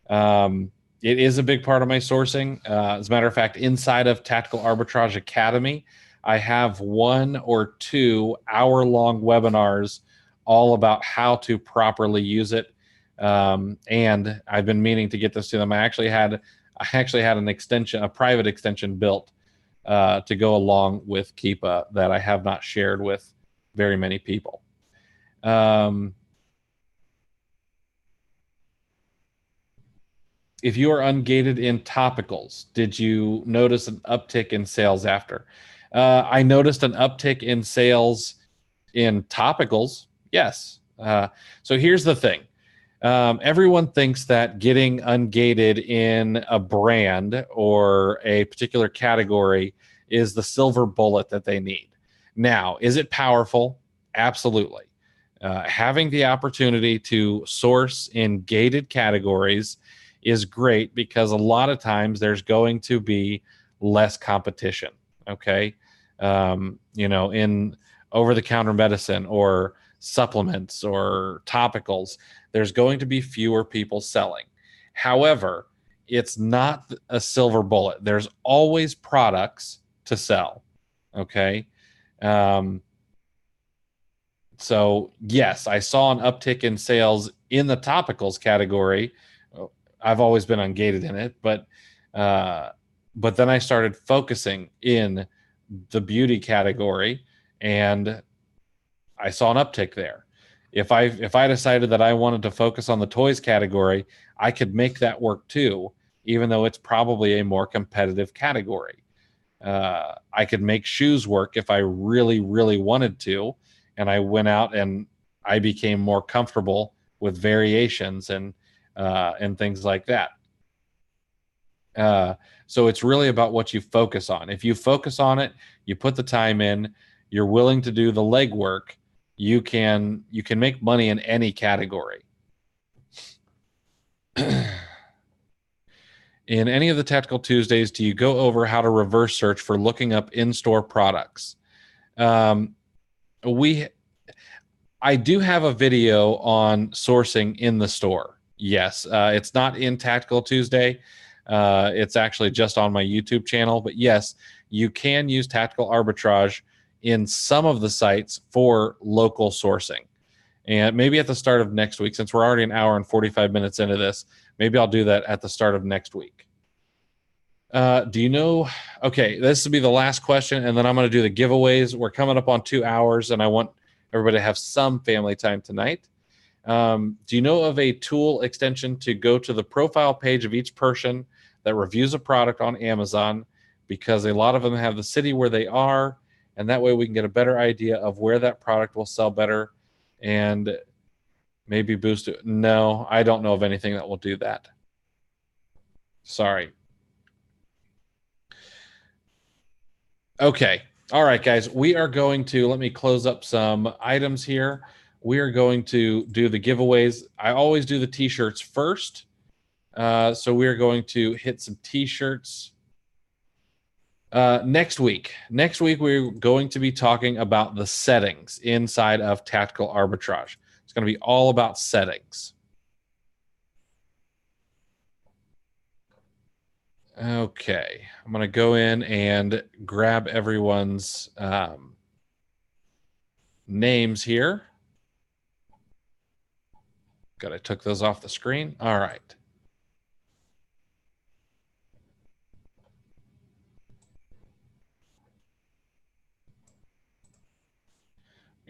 It is a big part of my sourcing. As a matter of fact, inside of Tactical Arbitrage Academy, I have 1 or 2 hour-long webinars all about how to properly use it. And I've been meaning to get this to them. I actually had an extension, a private extension built to go along with Keepa that I have not shared with very many people. If you are ungated in topicals, did you notice an uptick in sales after? I noticed an uptick in sales in topicals. Yes. So here's the thing. Everyone thinks that getting ungated in a brand or a particular category is the silver bullet that they need. Now, is it powerful? Absolutely. Having the opportunity to source in gated categories is great because a lot of times there's going to be less competition. Okay. In over-the-counter medicine or supplements or topicals, there's going to be fewer people selling. However, it's not a silver bullet. There's always products to sell. Okay. So yes, I saw an uptick in sales in the topicals category. I've always been ungated in it, but then I started focusing in the beauty category, and I saw an uptick there. If I decided that I wanted to focus on the toys category, I could make that work too, even though it's probably a more competitive category. I could make shoes work if I really, really wanted to, and I went out and I became more comfortable with variations and things like that. So it's really about what you focus on. If you focus on it, you put the time in, you're willing to do the legwork, you can make money in any category. In any of the Tactical Tuesdays, do you go over how to reverse search for looking up in-store products? I do have a video on sourcing in the store. Yes, it's not in Tactical Tuesday. It's actually just on my YouTube channel. But yes, you can use Tactical Arbitrage in some of the sites for local sourcing. And maybe at the start of next week, since we're already an hour and 45 minutes into this, maybe I'll do that at the start of next week. Do you know? Okay, this will be the last question, and then I'm going to do the giveaways. We're coming up on 2 hours, and I want everybody to have some family time tonight. Do you know of a tool extension to go to the profile page of each person that reviews a product on Amazon? Because a lot of them have the city where they are, and that way we can get a better idea of where that product will sell better and maybe boost it. No, I don't know of anything that will do that. Sorry. Okay. All right, guys. We are going to, let me close up some items here. We are going to do the giveaways. I always do the t-shirts first. So we are going to hit some t-shirts. Next week, we're going to be talking about the settings inside of Tactical Arbitrage. It's going to be all about settings. Okay, I'm going to go in and grab everyone's names here. Good, I took those off the screen. All right.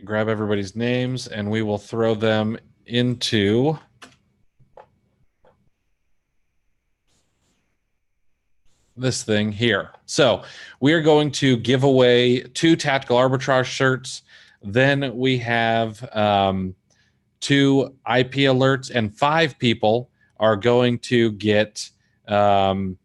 Grab everybody's names and we will throw them into this thing here. So we are going to give away 2 Tactical Arbitrage shirts. Then we have 2 IP alerts, and 5 people are going to get a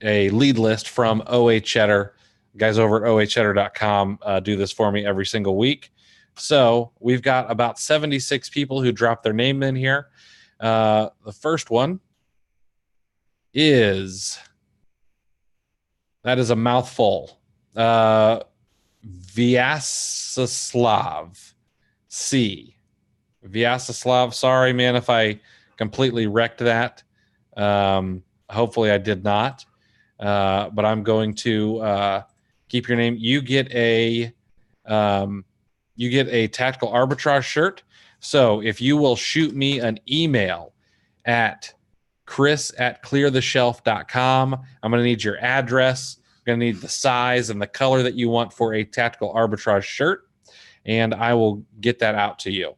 lead list from OA Cheddar. Guys over at oacheddar.com do this for me every single week. So we've got about 76 people who dropped their name in here. The first one is... That is a mouthful. Vyacheslav C. Vyacheslav, sorry, man, if I completely wrecked that. Hopefully I did not. But I'm going to keep your name. You get a Tactical Arbitrage shirt. So if you will shoot me an email at chris@cleartheshelf.com. I'm going to need your address. I'm going to need the size and the color that you want for a Tactical Arbitrage shirt, and I will get that out to you.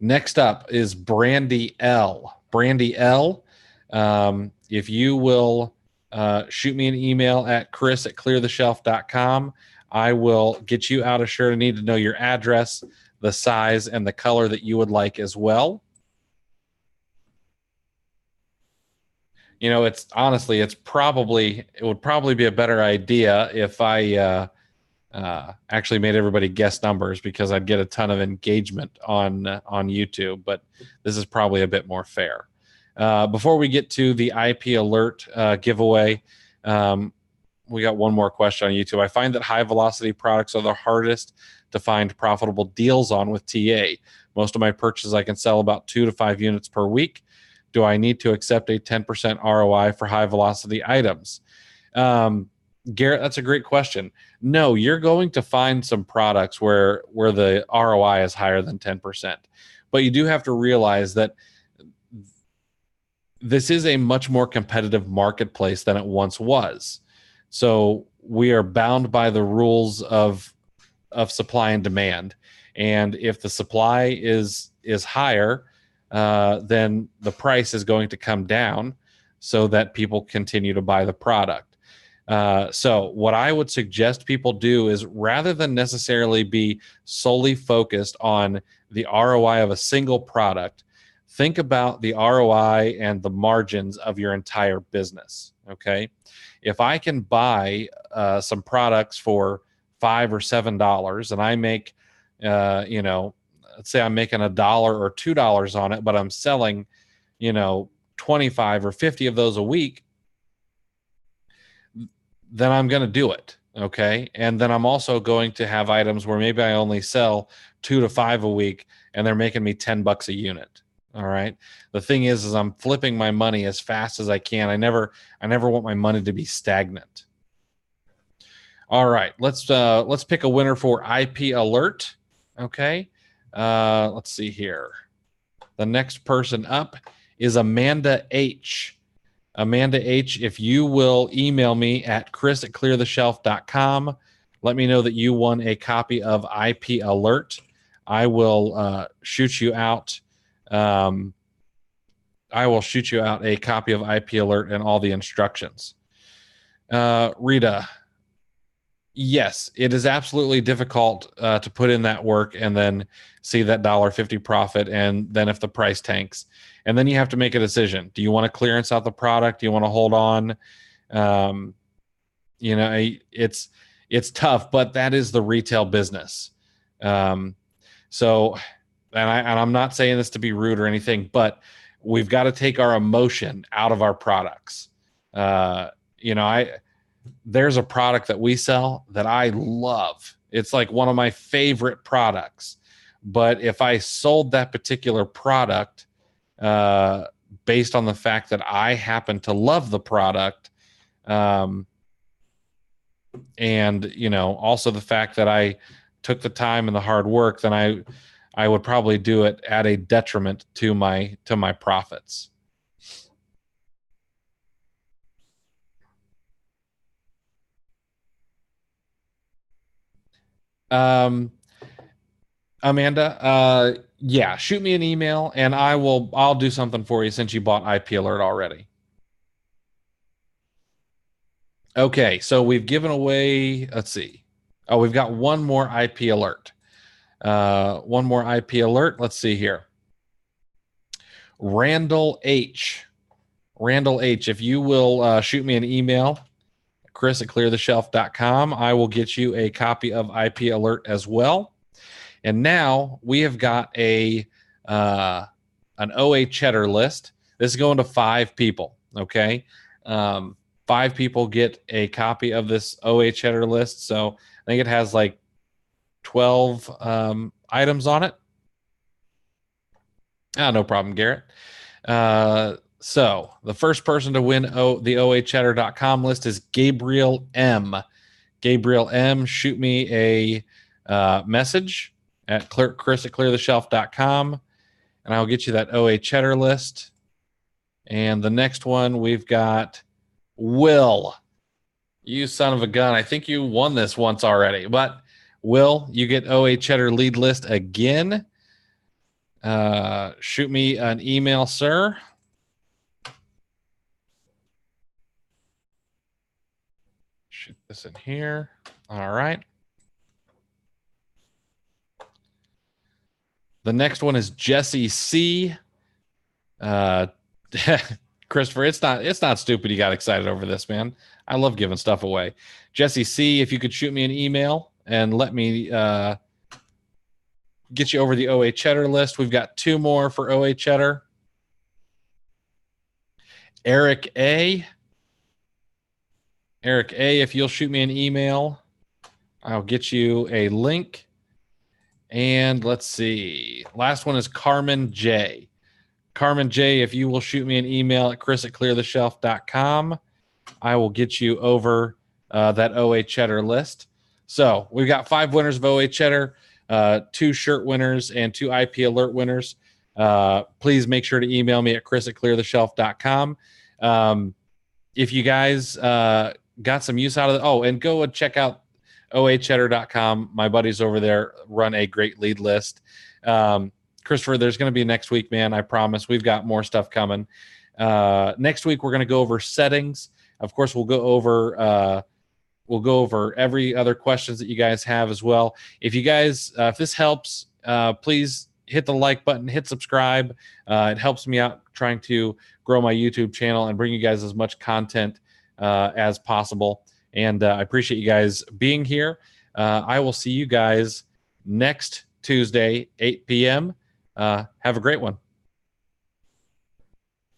Next up is Brandy L. Brandy L, if you will shoot me an email at chris@cleartheshelf.com, I will get you out a shirt. I need to know your address, the size, and the color that you would like as well. You know, it would probably be a better idea if I actually made everybody guess numbers, because I'd get a ton of engagement on YouTube, but this is probably a bit more fair. Before we get to the IP alert giveaway, we got one more question on YouTube. I find that high velocity products are the hardest to find profitable deals on with TA. Most of my purchases I can sell about 2 to 5 units per week. Do I need to accept a 10% ROI for high velocity items? Garrett, that's a great question. No, you're going to find some products where the ROI is higher than 10%. But you do have to realize that this is a much more competitive marketplace than it once was. So we are bound by the rules of supply and demand. And if the supply is higher, then the price is going to come down so that people continue to buy the product. So what I would suggest people do is, rather than necessarily be solely focused on the ROI of a single product, think about the ROI and the margins of your entire business. Okay. If I can buy some products for $5 or $7 and I make, let's say I'm making $1 or $2 on it, but I'm selling, 25 or 50 of those a week, then I'm going to do it. Okay. And then I'm also going to have items where maybe I only sell 2 to 5 a week and they're making me $10 a unit. All right. The thing is I'm flipping my money as fast as I can. I never want my money to be stagnant. All right. Let's pick a winner for IP alert. Okay. Let's see here. The next person up is Amanda H. Amanda H, if you will email me at chris@cleartheshelf.com, let me know that you won a copy of IP alert. I will shoot you out. I will shoot you out a copy of IP alert and all the instructions. Rita, yes, it is absolutely difficult to put in that work and then see that $1.50 profit, and then if the price tanks, and then you have to make a decision. Do you want to clearance out the product? Do you want to hold on? It's tough, but that is the retail business. So, and I'm not saying this to be rude or anything, but we've got to take our emotion out of our products. There's a product that we sell that I love. It's like one of my favorite products. But if I sold that particular product based on the fact that I happen to love the product. And, you know, also the fact that I took the time and the hard work, then I would probably do it at a detriment to my profits. Amanda, yeah, shoot me an email and I'll do something for you since you bought IP Alert already. Okay, so we've given away, let's see. Oh, we've got one more IP Alert. One more IP Alert. Let's see here. Randall H. Randall H, if you will shoot me an email, chris@cleartheshelf.com, I will get you a copy of IP Alert as well. And now we have got an OA Cheddar list. This is going to 5 people, okay? 5 people get a copy of this OA Cheddar list. So I think it has like 12 items on it. No problem, Garrett. So the first person to win the OACheddar.com list is Gabriel M. Gabriel M, shoot me a message at chris@cleartheshelf.com, and I'll get you that OA Cheddar list. And the next one, we've got Will. You son of a gun. I think you won this once already, but Will, you get OA Cheddar lead list again. Shoot me an email, sir. Shoot this in here. All right. The next one is Jesse C. Christopher, it's not stupid you got excited over this, man. I love giving stuff away. Jesse C, if you could shoot me an email and let me get you over the OA Cheddar list. We've got 2 more for OA Cheddar. Eric A. Eric A, if you'll shoot me an email, I'll get you a link. And let's see. Last one is Carmen J. Carmen J, if you will shoot me an email at chris@cleartheshelf.com, I will get you over that OA Cheddar list. So we've got 5 winners of OA Cheddar, 2 shirt winners, and 2 IP Alert winners. Please make sure to email me at chris@cleartheshelf.com. If you guys got some use out of it, and go and check out OACheddar.com. My buddies over there run a great lead list. Christopher, there's going to be next week, man. I promise. We've got more stuff coming. Next week, we're going to go over settings. Of course, we'll go over every other questions that you guys have as well. If you guys, if this helps, please hit the like button, hit subscribe. It helps me out trying to grow my YouTube channel and bring you guys as much content as possible. And I appreciate you guys being here. I will see you guys next Tuesday, 8 p.m. Have a great one.